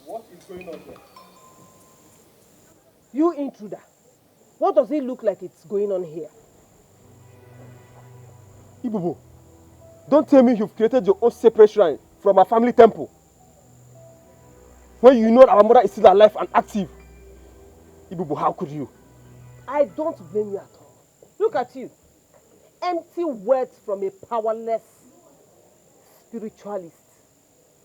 What is going on here? You intruder, what does it look like it's going on here? EBUBE, don't tell me you've created your own separate shrine from our family temple. When you know our mother is still alive and active. EBUBE, how could you? I don't blame you at all. Look at you. Empty words from a powerless spiritualist.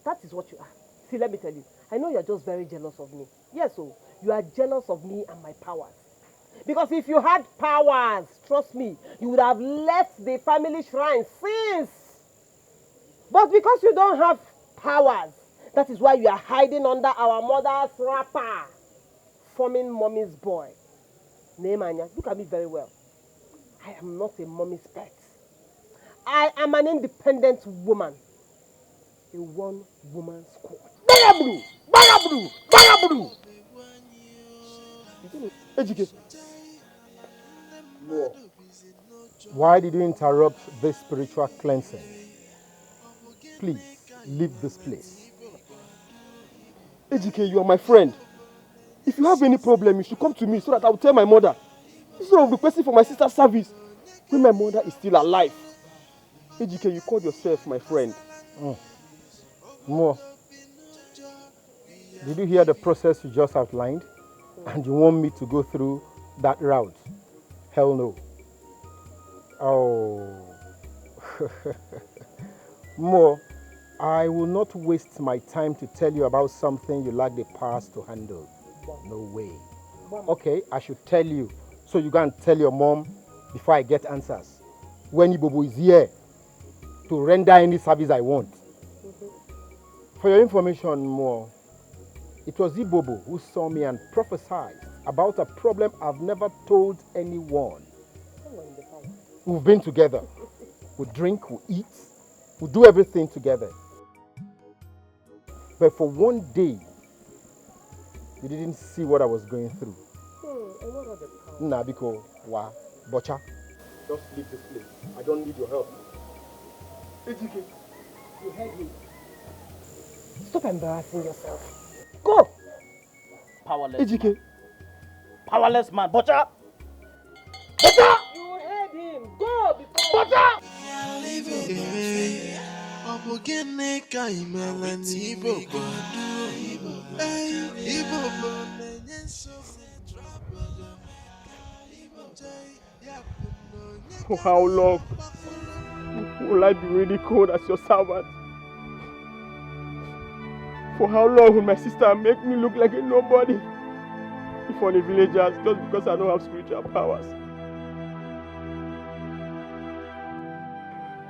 That is what you are. See, let me tell you. I know you're just very jealous of me. Yes, so you are jealous of me and my powers. Because if you had powers, trust me, you would have left the family shrine since. But because you don't have powers, that is why you are hiding under our mother's wrapper, forming mommy's boy. Neemanya, look at me very well. I am not a mommy's pet. I am an independent woman. A one-woman squad. Bagabru! Bagabru! Bagabru! Ejike. No. Why did you interrupt this spiritual cleansing? Please, leave this place. Ejike, you are my friend. If you have any problem, you should come to me so that I will tell my mother. Instead of requesting for my sister's service when my mother is still alive. Ejike, you called yourself my friend. More. Did you hear the process you just outlined? And you want me to go through that route? Hell no. Oh. More. I will not waste my time to tell you about something you lack the powers to handle. No way. Okay, I should tell you so you can tell your mom before I get answers. When EBUBE is here to render any service I want. For your information, More, it was EBUBE who saw me and prophesied about a problem I've never told anyone. We've been together. We drink, we eat, we do everything together. But for one day, you didn't see what I was going through. And what are the powers? Nah, because wa bocha. Just leave this place. I don't need your help. Ejike, you heard me. Stop embarrassing yourself. Go! Powerless. Ejike. Powerless man. Bocha! Bocha! You heard him. Go before. Bocha! For how long will I be ridiculed as your servant? For how long will my sister make me look like a nobody? If on the villagers, just because I don't have spiritual powers.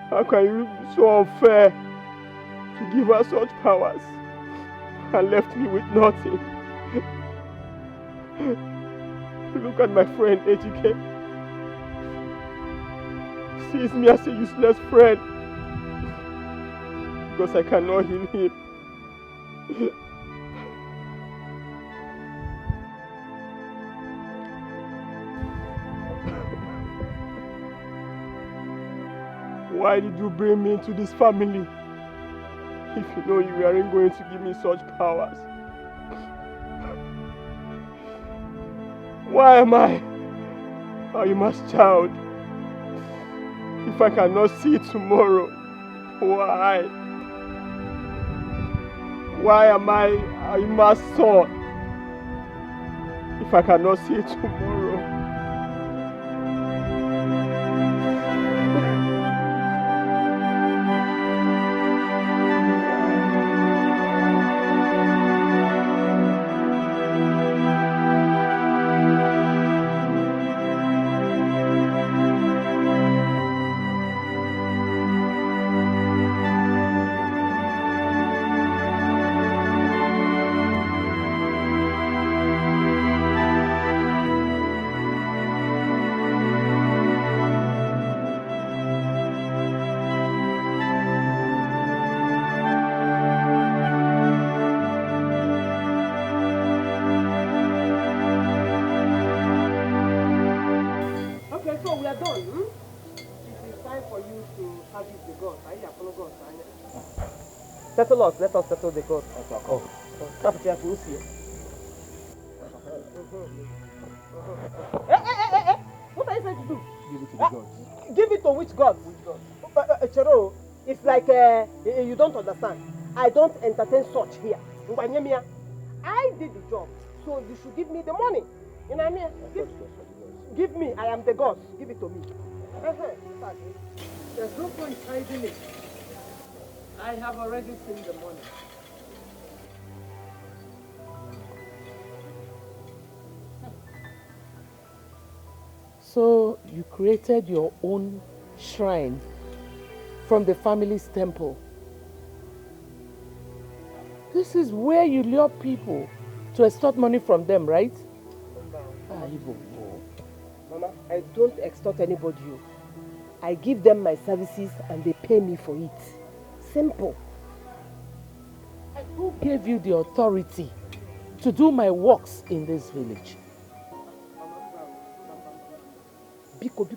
How can you be so unfair to give her such powers and left me with nothing? Look at my friend Ejike. Sees me as a useless friend because I cannot heal him. Why did you bring me into this family if you know you aren't going to give me such powers? Why am I Ima's child? If I cannot see tomorrow, why? Why am I Ima's son? If I cannot see tomorrow? Settle us, let us settle the God. Oh. What are you saying to do? Give it to the gods. Give it to which gods? Chero, it's like you don't understand. I don't entertain such here. I did the job, so you should give me the money. You know what I mean? Give me, I am the god. Give it to me. There's no point hiding it. I have already seen the money. So you created your own shrine from the family's temple. This is where you lure people to extort money from them, right? Mama, I don't extort anybody. I give them my services and they pay me for it. Simple. Who gave you the authority to do my works in this village? Biko.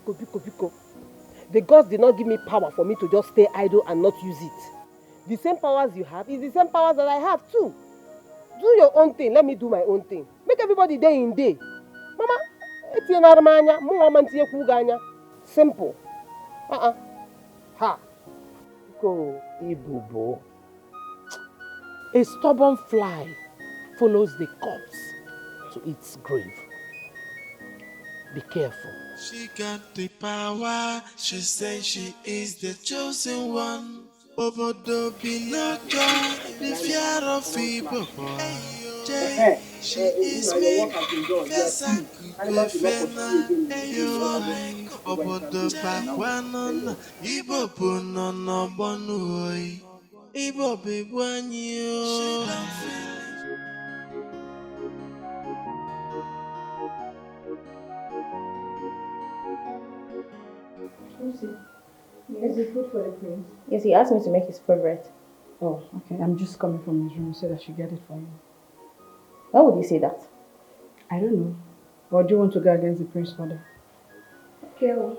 The gods did not give me power for me to just stay idle and not use it. The same powers you have is the same powers that I have too. Do your own thing, let me do my own thing. Make everybody day in day. Mama, simple. Ha. Go, EBUBE. A stubborn fly follows the corpse to its grave. Be careful. She got the power, she says she is the chosen one. Obodo Binojo, the fear of EBUBE. She is me, Fesa Kukofena, Obodo Bakwanon, EBUBE no bonuoi, EBUBE buanyo. Is it food for the prince? Yes, he asked me to make his favorite. Oh, okay. I'm just coming from his room so that I should get it for you. Why would you say that? I don't know. Or do you want to go against the prince's order? Okay. Well.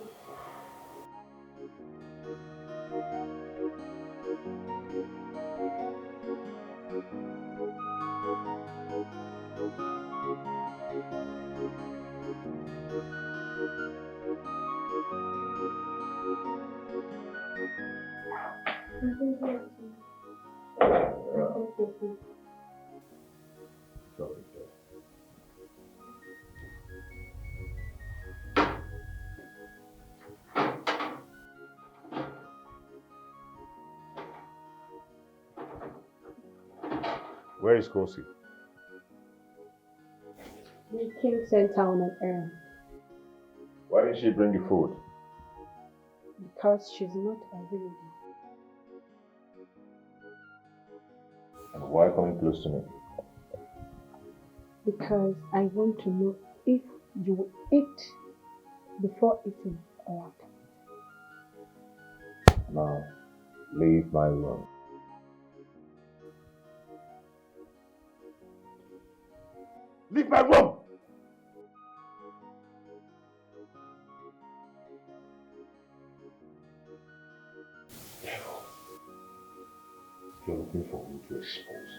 Where is Kosi? The king sent her on an errand Why didn't she bring the food? because she's not available. And why coming close to me? Because I want to know if you will eat before eating or after. Now, leave my room. Leave my room! You're looking for me to expose.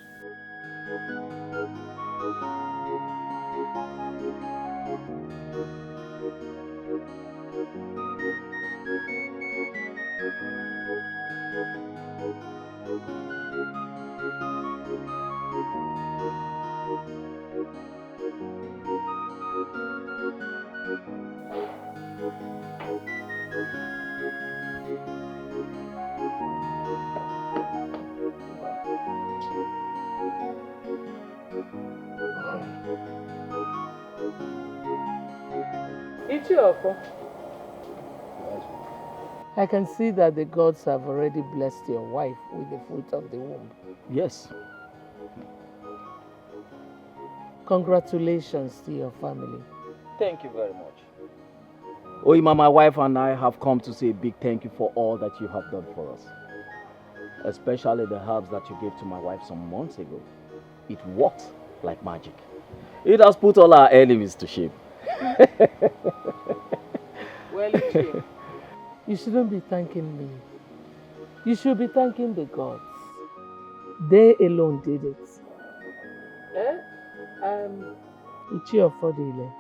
Ichiofo, I can see that the gods have already blessed your wife with the fruit of the womb. Yes. Congratulations to your family. Thank you very much. Oima, my wife and I have come to say a big thank you for all that you have done for us. Especially the herbs that you gave to my wife some months ago. It worked like magic. It has put all our enemies to shame. Well, Ichie, you shouldn't be thanking me. You should be thanking the gods. They alone did it. Ichiofo Dile,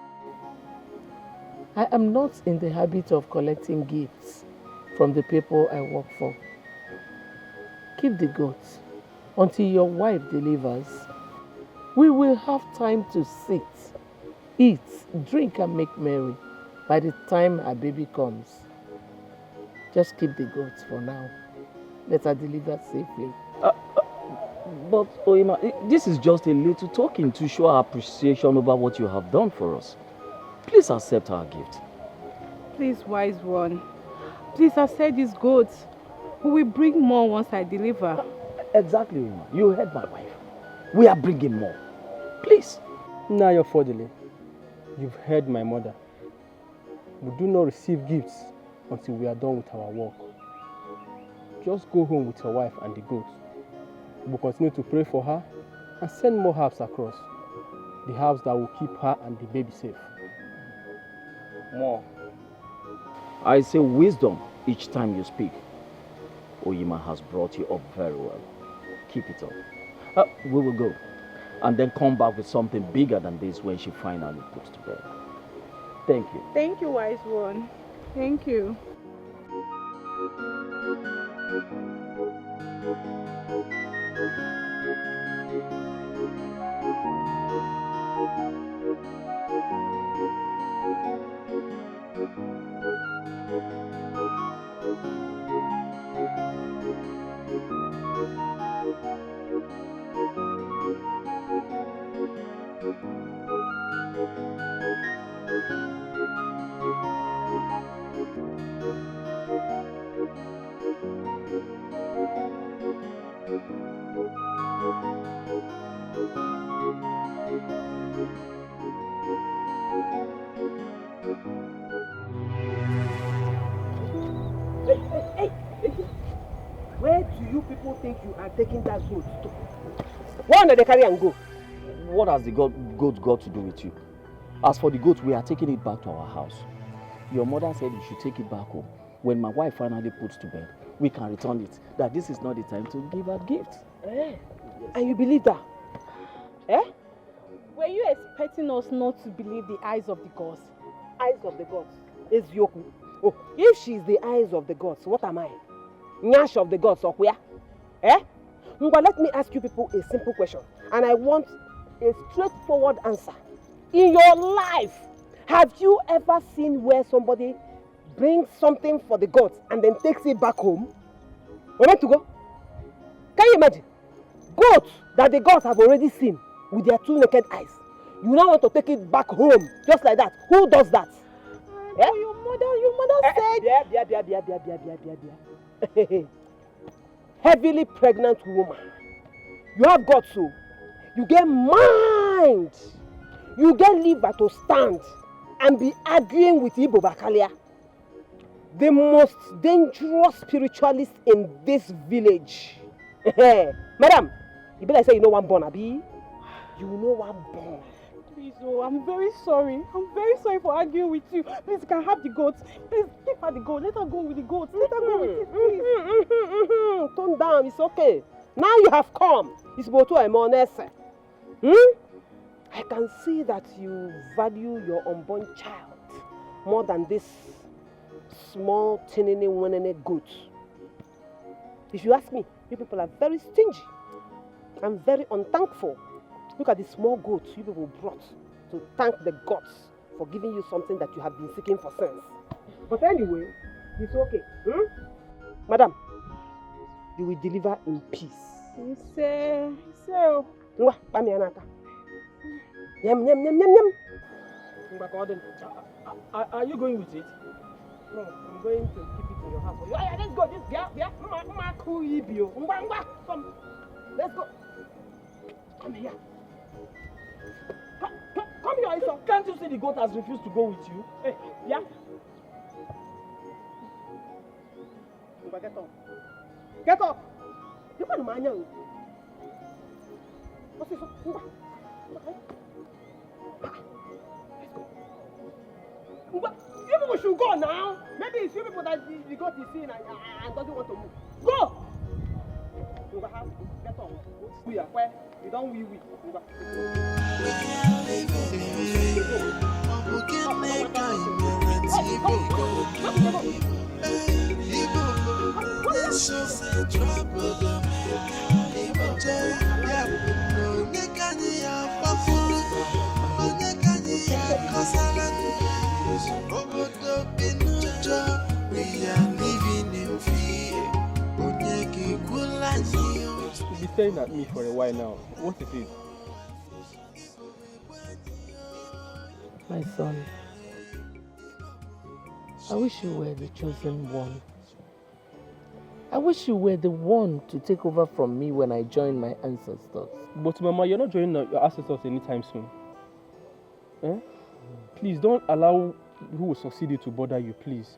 I am not in the habit of collecting gifts from the people I work for. Keep the goats until your wife delivers. We will have time to sit, eat, drink and make merry by the time her baby comes. Just keep the goats for now. Let her deliver safely. But Oima, this is just a little token to show our appreciation over what you have done for us. Please accept our gift. Please, wise one. Please accept these goats. We will bring more once I deliver. Exactly, Oima. You heard my wife. We are bringing more. Please. Now you're Fodile. You've heard my mother. We do not receive gifts until we are done with our work. Just go home with your wife and the goats. We'll continue to pray for her and send more herbs across. The herbs that will keep her and the baby safe. More. I say wisdom each time you speak. Oyima has brought you up very well. Keep it up. We will go. And then come back with something bigger than this when she finally puts to bed. Thank you. Thank you, wise one. Thank you. people think you are taking that goat to? Why not they carry and go? What has the goat got to do with you? As for the goat, we are taking it back to our house. Your mother said you should take it back home. When my wife finally puts to bed, we can return it. That this is not the time to give her gifts. Eh? And you believe that? Eh? Were you expecting us not to believe the eyes of the gods? Eyes of the gods? Is Yoku. Oh, if she's the eyes of the gods, what am I? Nyash of the gods, or where? Eh? But let me ask you people a simple question. And I want a straightforward answer. In your life, have you ever seen where somebody brings something for the gods and then takes it back home? Where to go? Can you imagine? Goats that the gods have already seen with their 2 naked eyes. You now want to take it back home just like that. Who does that? Eh? Your mother said. Heavily pregnant woman. You have got so. You get mind. You get liver to stand and be arguing with IBOBE, the most dangerous spiritualist in this village. Madam, you better say you know one born, Abi. You know one born. Please, oh, I'm very sorry. I'm very sorry for arguing with you. Please, you can have the goats. Please, give her the goat. Let her go with the goats. Let her go with it, please. Tone down, it's okay. Now you have come. It's Boto Emonese. I can see that you value your unborn child more than this small, tiny, one goat. If you ask me, you people are very stingy. I'm very unthankful. Look at the small goat you people brought to thank the gods for giving you something that you have been seeking for since. But anyway, it's okay. Madam, you will deliver in peace. So. Yum, yum, yum, yum, yum. Are you going with it? No, I'm going to keep it in your house. Yeah, let's go. Come. Let's go. Come here. Come here, Isa. Can't you see the goat has refused to go with you? Hey, yeah. Get up. Get up. You can't mind you. What's this? You people should go now. Maybe it's you people that the goat is seeing and doesn't want to move. Go! Get on. We are where? We don't we. We are living in fear. You've been staring at me for a while now. What is it? My son, I wish you were the chosen one. I wish you were the one to take over from me when I join my ancestors. But Mama, you're not joining your ancestors anytime soon. Eh? Please don't allow who will succeed you to bother you, please.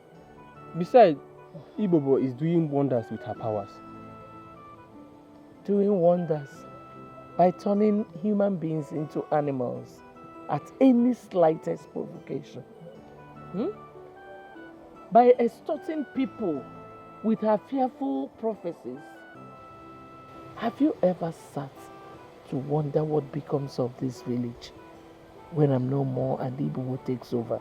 Besides, EBUBE is doing wonders with her powers. Doing wonders by turning human beings into animals at any slightest provocation. By extorting people with her fearful prophecies. Have you ever sat to wonder what becomes of this village when I'm no more and EBUBE takes over?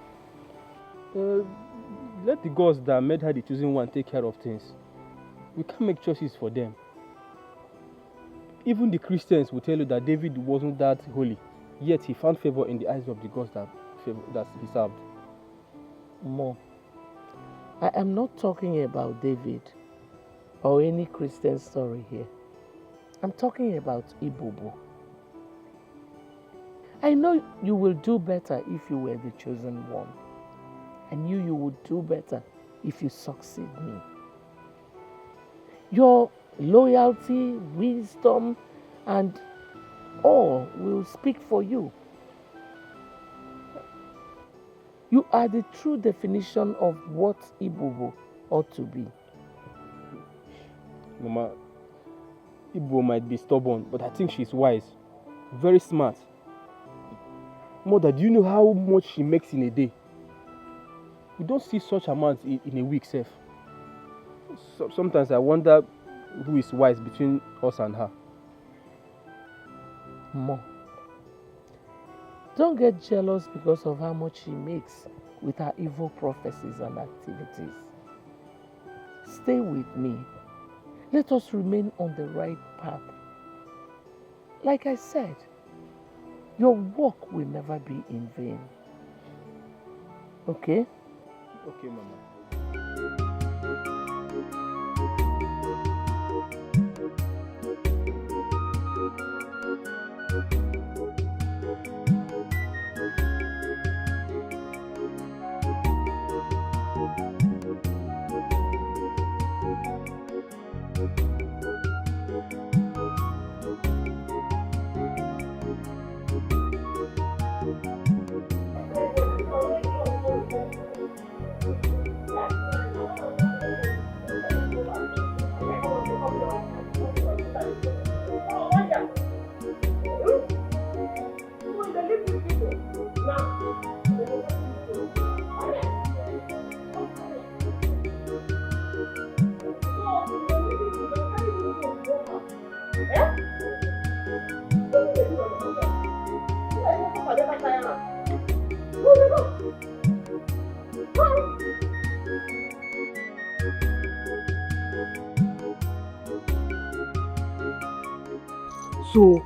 Let the gods that made her the chosen one take care of things. We can't make choices for them. Even the Christians will tell you that David wasn't that holy, yet he found favor in the eyes of the gods that he served. More. I am not talking about David or any Christian story here. I'm talking about EBUBE. I know you will do better if you were the chosen one. I knew you would do better if you succeed me. Your loyalty, wisdom, and all will speak for you. You are the true definition of what EBUBE ought to be. Mama, Ibo might be stubborn, but I think she's wise. Very smart. Mother, do you know how much she makes in a day? We don't see such amounts in a week, Seth. So, sometimes I wonder who is wise between us and her. Mom, don't get jealous because of how much she makes with her evil prophecies and activities. Stay with me. Let us remain on the right path. Like I said, your work will never be in vain. Okay? Okay, Mama. So,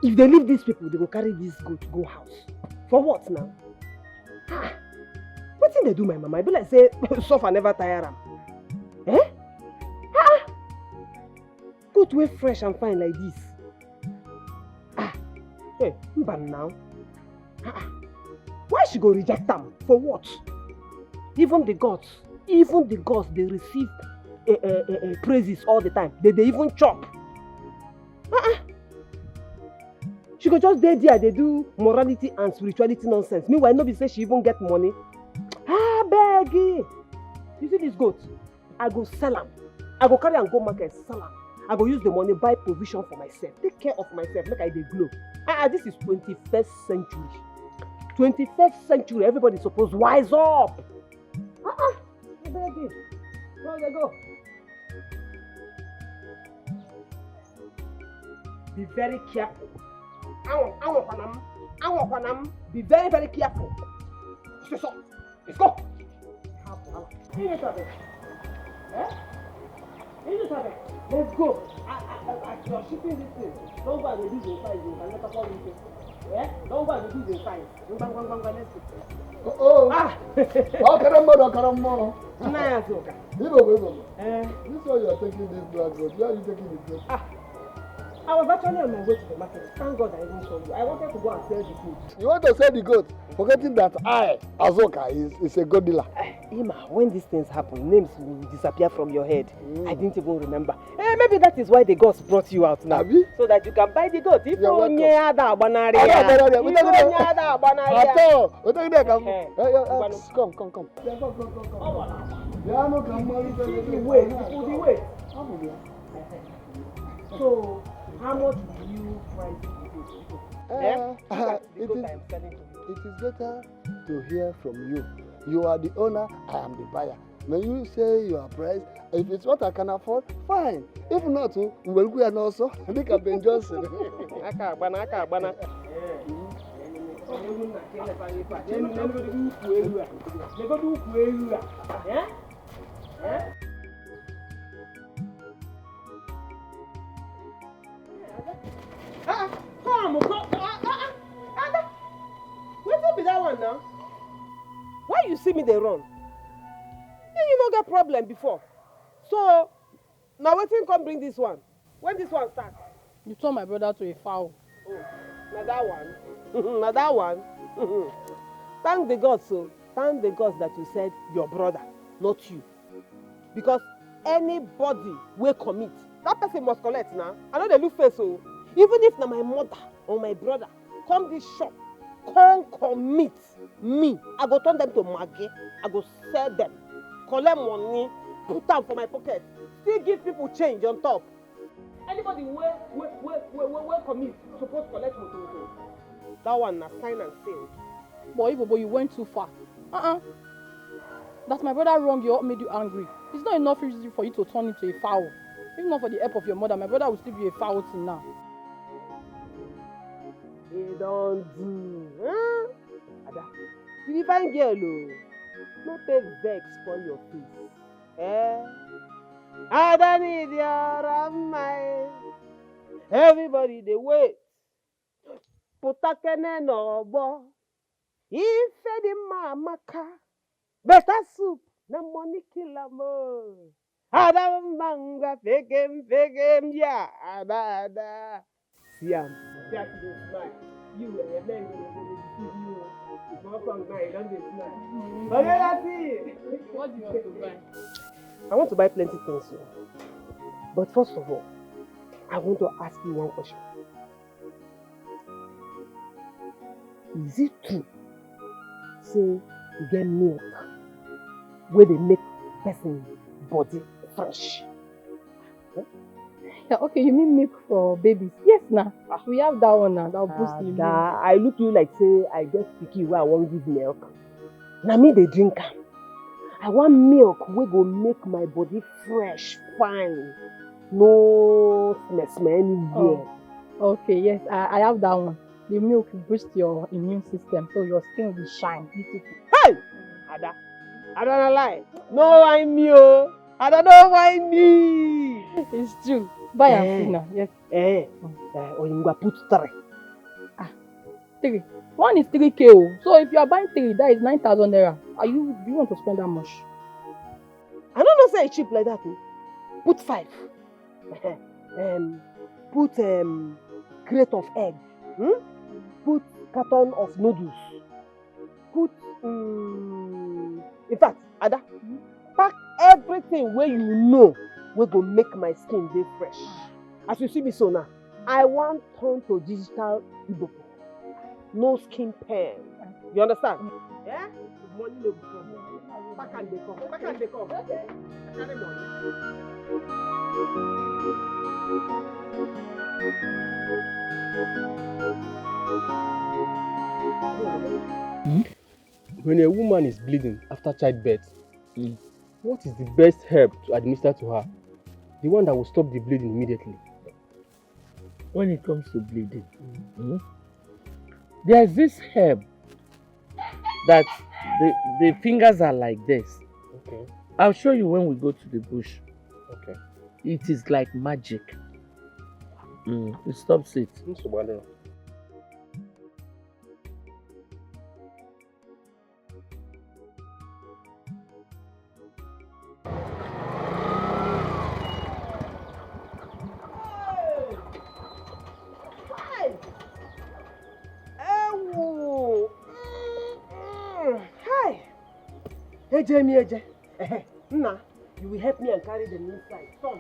if they leave these people, they go carry this goat go house. For what now? What thing they do, my mama? I be like say, suffer never tire am. Goat way fresh and fine like this. Hey, but now, why she go reject them? For what? Even the gods, they receive praises all the time. They even chop. She go just there, they do morality and spirituality nonsense. Meanwhile, nobody say she even get money. Beg. You see this goat? I go sell them. I go carry and go market, sell them. I go use the money, buy provision for myself. Take care of myself, make I dey glow. This is 21st century. 21st century, everybody supposed wise up. Beg. Where they go? Be very careful. Be very, very careful. Let's go. Let's go. You're shipping this thing. Don't go and reduce the size. You can never fall into it. Don't go and reduce the size. Let's go. Nice. This one you are taking this black goat. Where are you taking the goat? I was actually on my way to the market. Thank God I didn't saw you. I wanted to go and sell the goat. You want to sell the goat, forgetting that I, Azoka, is a goat dealer. Ima, when these things happen, names will disappear from your head. I didn't even remember. Maybe that is why the gods brought you out now. So that you can buy the goat. If So, how much do you price the goat? It is better to hear from you. You are the owner, I am the buyer. When you say your price, if it's what I can afford, fine. If not, we will go and also make a Ben Johnson. What's be that one now? Why you see me they run? You no get problem before. So now wetin come bring this one? When this one start? You told my brother to a foul. Oh, now that one. Now that one. Thank the gods, so thank the gods that you said your brother, not you. Because anybody will commit, that person must collect now. I know they look face so. Even if now my mother or my brother come this shop, can't commit me, I go turn them to Maggie, I go sell them, collect money, put am for my pocket, still give people change on top. Anybody wey commit suppose collect motor. That one na sign and seal. Boy, Ibobo, you went too far. That my brother wrong you made you angry. It's not enough reason for you to turn into a fowl. If not for the help of your mother, my brother will still be a fowl till now. He don't do. Huh? Ada, you be fine girl, oh. No take vex for your face. Ada need your mind. Everybody they wait. Putakene no bo. Ife di mamaka. Better soup. Na money kill am. Ada manga fegem yeah. Ada. Siam. That is smile. You and your men will deceive you. It's not song now, you don't smile. Okay, that's it. What do you want to buy? I want to buy plenty things here. But first of all, I want to ask you one question. Is it true? Say you get milk where they make person body fresh? Huh? Yeah, okay, you mean milk for babies? Yes, nah. We have that one now. That'll boost the milk. I look you like say I get picky where I won't give milk. Now me they drink am. I want milk where go make my body fresh, fine. No smell anywhere. Oh. Okay, yes, I have that one. The milk will boost your immune system so your skin will shine beautiful. Hey! Ada, I don't lie. No wine me, oh. I don't know why me. It's true. Buy and see now. Yes. Or you put 3. 3. One is 3K. Oh. So if you are buying 3, that is 9,000 naira. Do you want to spend that much? I don't know say it's cheap like that. Oh. Put 5. Put crate of egg. Put carton of noodles. Put in fact, Ada, pack everything where you know will go make my skin dey fresh. As you see me so now, I want turn to digital EBUBE. No skin pain. You understand? Yeah? Money no be problem. Pack and they come. Pack and they come. Okay. Carry money. When a woman is bleeding after childbirth, what is the best herb to administer to her? The one that will stop the bleeding immediately. When it comes to bleeding, there's this herb that the fingers are like this. Okay. I'll show you when we go to the bush. Okay. It is like magic. It stops it. Eje. Nna, you will help me and carry them inside. Son,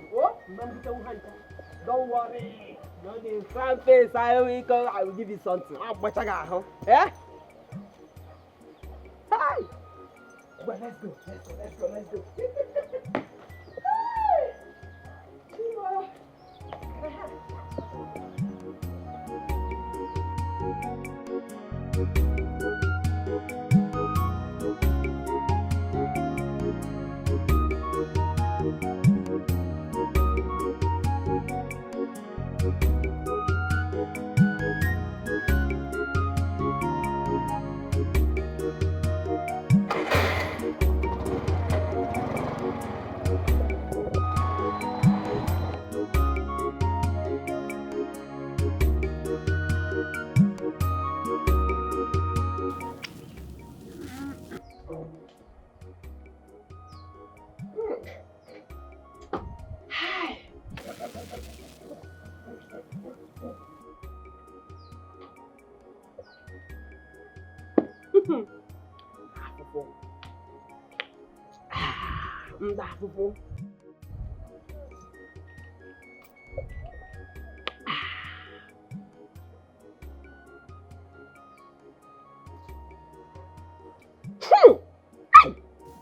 don't worry. Don't be front face. I will give you something. Eh? Hi. Well, let's go.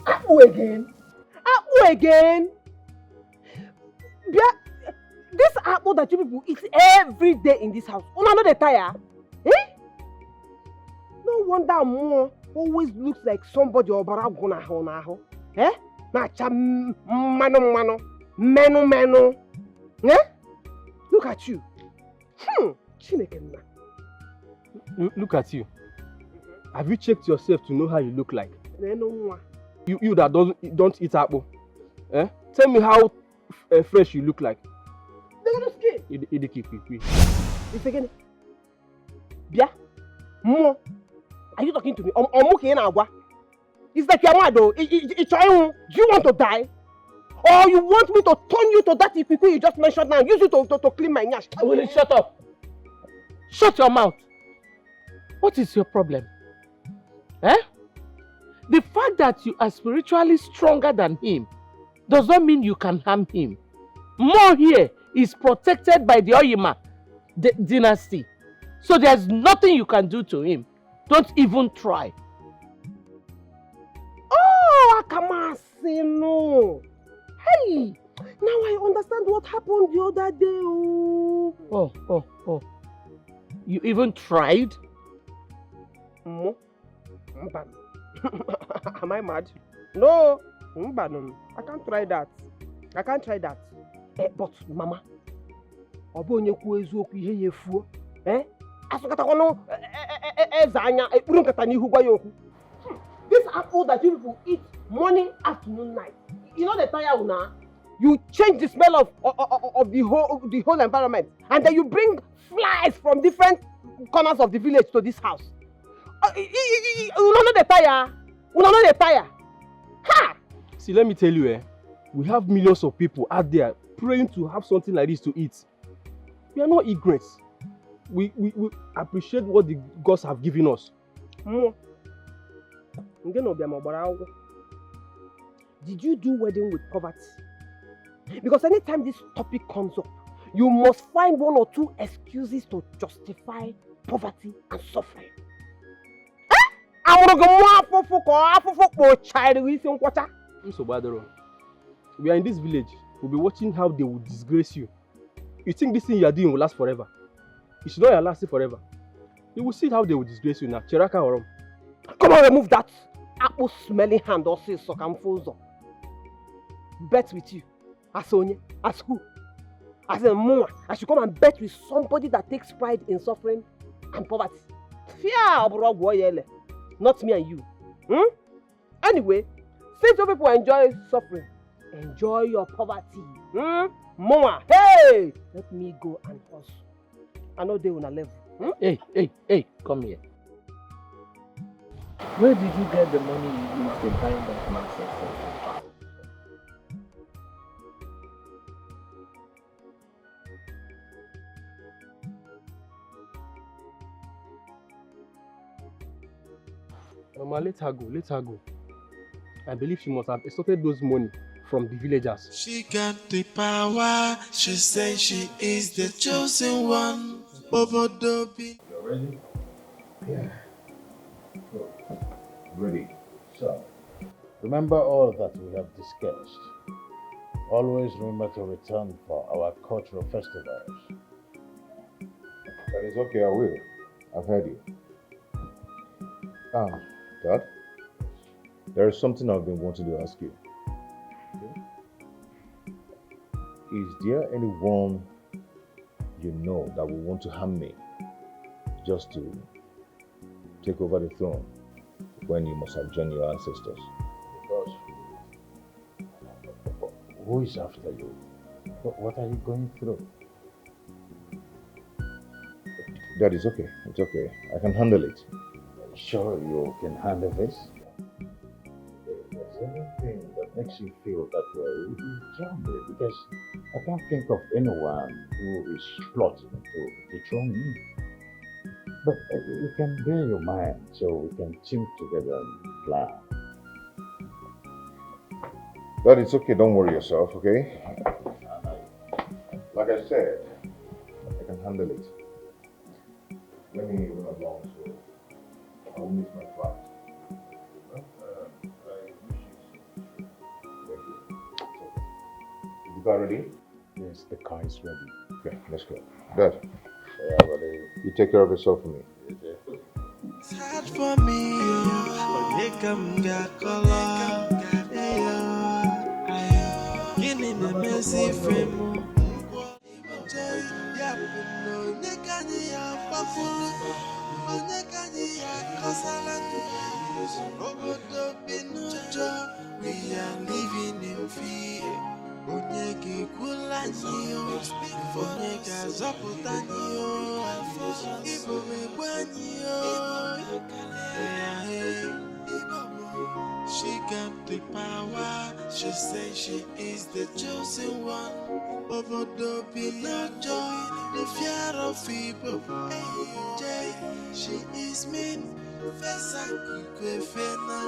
Apple again. This apple that you people eat every day in this house, una no dey tire? Eh? No wonder more always looks like somebody obara guna ho. Eh? Na cha mano. Eh? Look at you. Chineke nna. Look at you. Have you checked yourself to know how you look like? You that don't eat apple. Eh? Tell me how fresh you look like. If again. Bia. Mo. Are you talking to me? It's like you're mad though. Do you want to die? Or you want me to turn you to that Ifiku you just mentioned now? Use it to clean my nyash. Will you shut up? Shut your mouth. What is your problem? Eh? The fact that you are spiritually stronger than him does not mean you can harm him. More here is protected by the Oyima dynasty. So there's nothing you can do to him. Don't even try. Oh, Akamasi, no. Hey, now I understand what happened the other day. Oh. You even tried? Am I mad? No. I can't try that. But Mama, this apple that you people eat morning, afternoon, night. You know the tire now. You change the smell of the whole environment, and then you bring flies from different corners of the village to this house. You know the tire. Ha! See, let me tell you, we have millions of people out there praying to have something like this to eat. We are not ignorant. We appreciate what the gods have given us. Did you do wedding with poverty? Because anytime this topic comes up, you must find one or two excuses to justify poverty and suffering. We are in this village. We'll be watching how they will disgrace you. You think this thing you are doing will last forever? It should not last forever. You will see how they will disgrace you now. Cheraka Orom. Come on, remove that apple smelling hand or say so can fool. Bet with you. As Onye, as who? As a mama, I should come and bet with somebody that takes pride in suffering and poverty. Not me and you. Anyway, since you people enjoy suffering, enjoy your poverty. Mama, hey! Let me go and hustle. I know they will not level. Hey, come here. Where did you get the money you used to buy that massive thing? Mama, let her go. I believe she must have extorted those money from the villagers. She got the power. She says she is the chosen one. Bobo Dobi. You ready? Yeah. Good. Ready. So, remember all that we have discussed. Always remember to return for our cultural festivals. That is okay, I will. I've heard you. Dad, there is something I've been wanting to ask you. Okay. Is there anyone you know that will want to harm me just to take over the throne when you must have joined your ancestors? Because who is after you? What are you going through? That is okay. It's okay. I can handle it. Sure you can handle this? If there's anything that makes you feel that way, tell me, because I can't think of anyone who is plotting to dethrone me. But you can bear your mind so we can think together and plan. That is okay. Don't worry yourself, okay? Like I said, I can handle it. Let me run along so I will miss my flight. I wish you so. Thank you. car ready? Yes, the car is ready. Okay, let's go. Dad, Yeah, buddy. you take care of yourself for me. It's hard for me, onye ka m ga-akọrọ gịnị na-emezi ife m ya bụ na onye ka anyị ya gbapụrụ onye ka anyị ya akọsara obodo bi n'ụjọ we are living in fear onye ga-ekwula anyị onye ga-azọpụta anyị IBOBE bụ anyị she got the power she say she is the chosen one obodo bi n'ụjọ the fear of IBOBE she is mean fesa kukwefena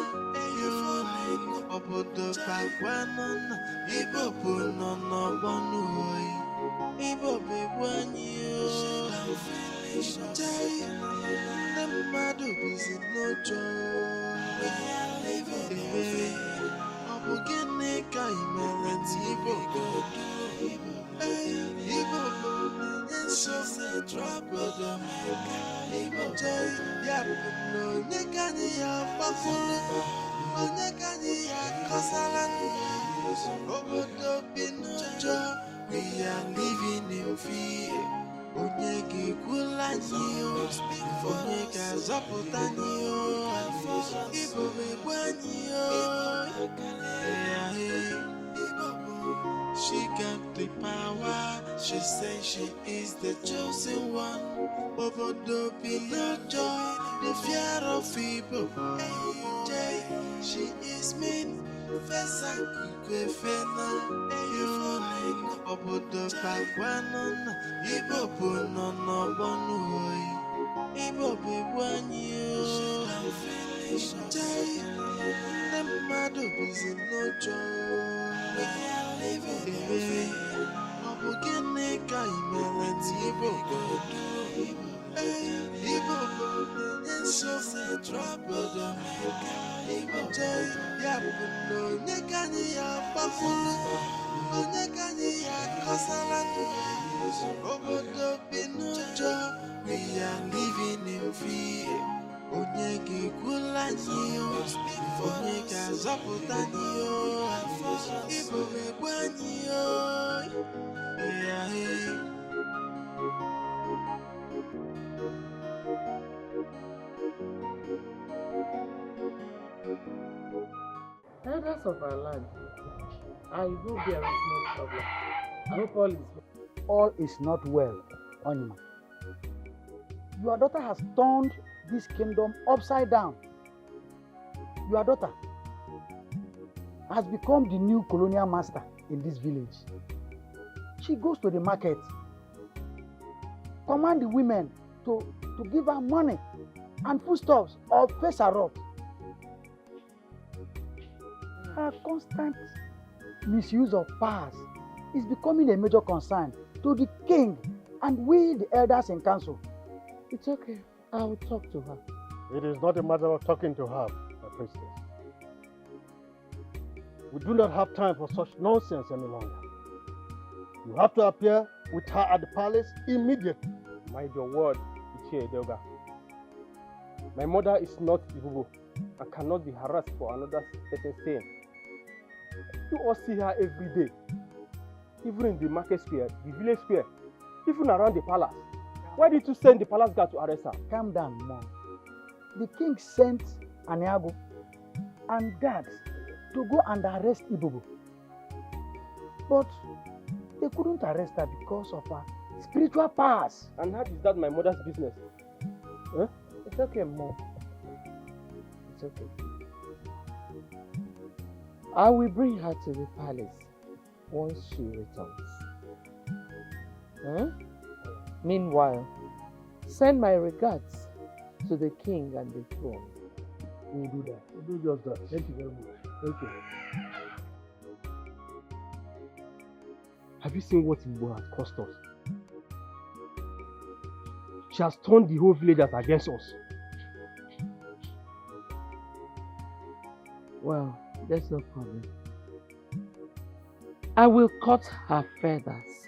obodo bagwanụ na IBOBE nọ n'ọgbọ n'uwe IBOBE bụ anyị ndị mmadụ bizi n'ụjọ ọ bụ gịnị ka ị mere IBOBE na-enye nsogbu obodo ya bụ na onye ka anyị ya gbapụrụ onye ka anyị ya akọsara obodo bi n'ụjọ we are living in fear onye ga-ekwula anyị onye ga-azọpụta anyị IBOBE bụ anyị she got the power she say she is the chosen one obodo bi n'ụjọ the fear of IBOBE she is mean fesa kukwefena obodo bagwanụ na IBOBE nọ n'ọgbọ n'uwe IBOBE bụ anyị ndị mmadụ bizi n'ụjọ ọ bụ gịnị ka ị mere IBOBE na-enye nsogbu obodo ya bụ na onye ka anyị ya gbapụrụ onye ka anyị ya akọsara obodo bi n'ụjọ we are living in fear onye ga-ekwula anyị onye ga-azọpụta anyị IBOBE bụ anyị Elders of our land, I hope there is no problem. I hope all is well. All is not well, Onyema. Your daughter has turned this kingdom upside down. Your daughter has become the new colonial master in this village. She goes to the market, command the women to give her money and foodstuffs or face her up. Her constant misuse of powers is becoming a major concern to the king and we, the elders in council. It's okay. I will talk to her. It is not a matter of talking to her, my princess. We do not have time for such nonsense any longer. You have to appear with her at the palace immediately. Mind your word, Ini Edo. My mother is not EBUBE and cannot be harassed for another person's sin. You all see her every day, even in the market square, the village square, even around the palace. Why did you send the palace guard to arrest her? Calm down, Mom. The king sent Aniago and guards to go and arrest IBOBE. But they couldn't arrest her because of her spiritual powers. And how is that my mother's business? Huh? It's okay, Mom. It's okay. I will bring her to the palace once she returns. Huh? Meanwhile, send my regards to the king and the throne. We will do that. We'll do just that. Thank you very much. Thank you. Have you seen what IBOBE has cost us? She has turned the whole villagers against us. Well, that's no problem. I will cut her feathers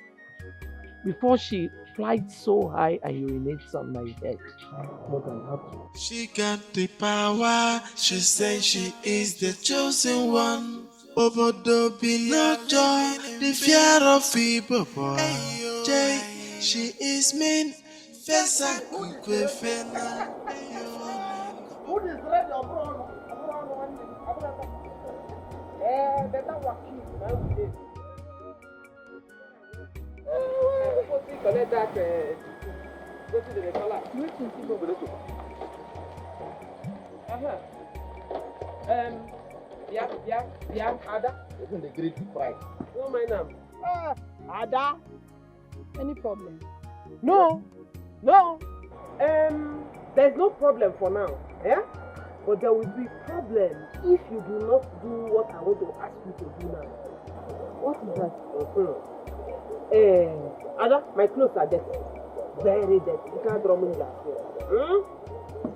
before she flies so high and urinates on my head. More than happy. She got the power. She says she is the chosen one. Obodo be no joy, the fear of IBOBO. Jay, she is mean. Fesa kukwefena. Who is ready or wrong? Better work you. Collect that. Go to the color. Yeah, Ada. Even the great pride. Oh, my name. Ada. Any problem? No. There's no problem for now. Yeah? But there will be problem if you do not do what I want to ask you to do now. What is that? Ada, my clothes are dirty. Very dirty. You can't draw me that.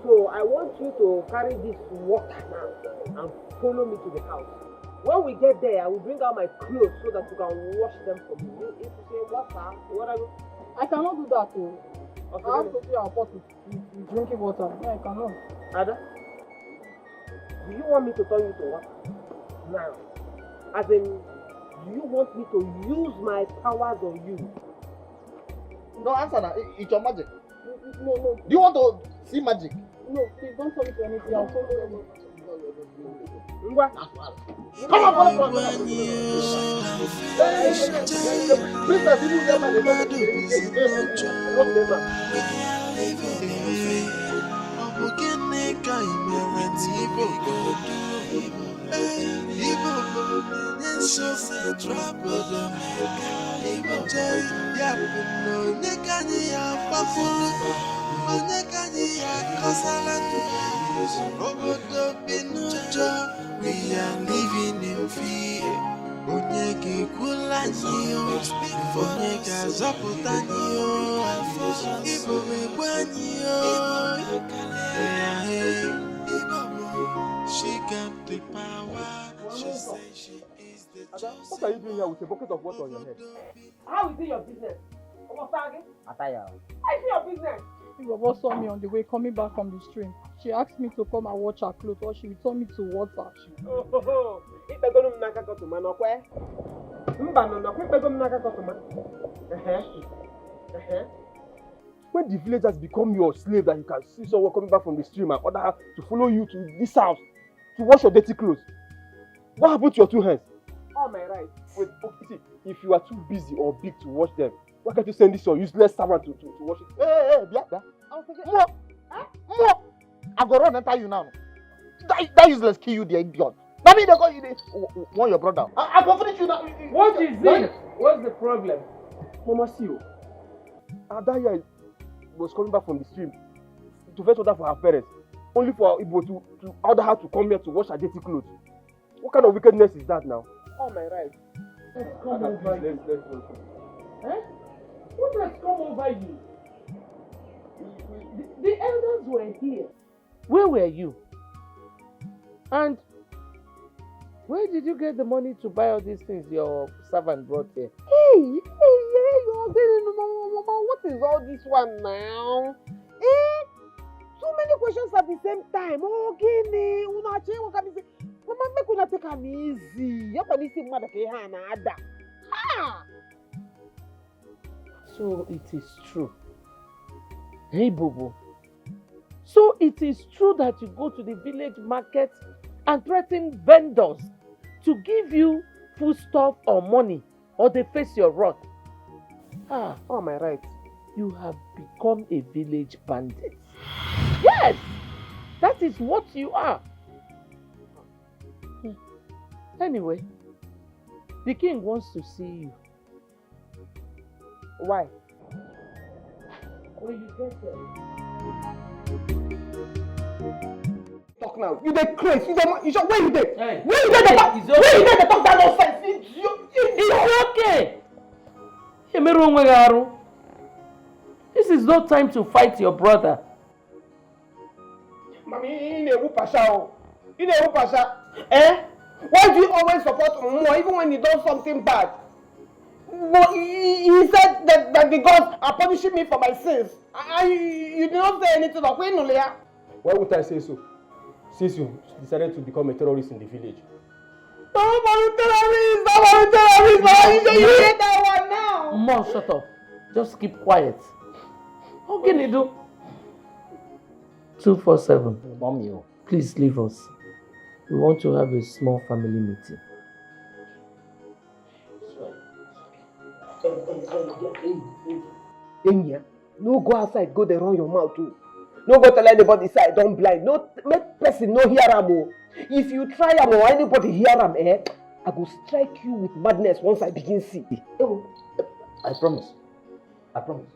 So I want you to carry this water now and follow me to the house. When we get there, I will bring out my clothes so that you can wash them for me. If you say water, whatever. I cannot do that too. Okay, I have to see our pot with drinking water. Yeah, I cannot. Ada, do you want me to turn you to water? Now. As in, do you want me to use my powers on you? No, answer now. It's your magic. No. Do you want to see magic? No, please don't tell me to anything. I'll follow you. Come on, follow me. We are living in fear. Onyeki kulanyo, onyeka zaputanyo, IBOBE banyo. She got the power. She says she is the chosen. What are you doing here with a bucket of water on your head? How is it your business? Ataya. I see your business. IBOBO saw me on the way coming back from the stream. She asked me to come and watch her clothes or she returned me to water. When the villagers become your slave, that you can see someone coming back from the stream and order her to follow you to this house to wash your dirty clothes, what happened to your two hands? Oh, my right. Wait, okay, see, if you are too busy or big to wash them, why can't you send this your useless servant to wash it? Hey, Biaka. I was thinking, more. I go run and tell you now. That useless kill you, the idiot. Now me they call you want your brother. I go finish you now. What is it? What's the problem? Mama, see you. Adaya was coming back from the stream to fetch water for her parents, only for Igbo to order her to come here to wash her dirty clothes. What kind of wickedness is that now? Oh, my right. Let's come over you. Let's go. Eh? What has come over you? The elders were here. Where were you? And where did you get the money to buy all these things your servant brought here? Hey, you're getting Mama, what is all this one now? So many questions at the same time. Oh, Guinea, Mama, make una take am easy. You're going to see mother Ada. So it is true. Hey, Bobo. So it is true that you go to the village market and threaten vendors to give you foodstuff or money, or they face your wrath. Oh, my right. You have become a village bandit. Yes, that is what you are. Anyway, the king wants to see you. Why? When you get there. Talk now. You dey crazy. You where you dey? Hey. Where you dey the talk? Where you dey the talk that nonsense? It's okay. This is no time to fight your brother. Mami, in a whoopasha. Eh? Why do you always support Mo even when he does something bad? But he said that the gods are punishing me for my sins. You did not say anything of Queen Nulia. Why would I say so? Since you decided to become a terrorist in the village. You hate that one now. Mom, shut up. Just keep quiet. How can you do? 247. Mommy, please leave us. We want to have a small family meeting. Enya, no go outside, go there, run your mouth too. No go tell anybody say I don't blind. No make person no hear am. If you try am or anybody hear am, I go strike you with madness once I begin see. I promise. I promise.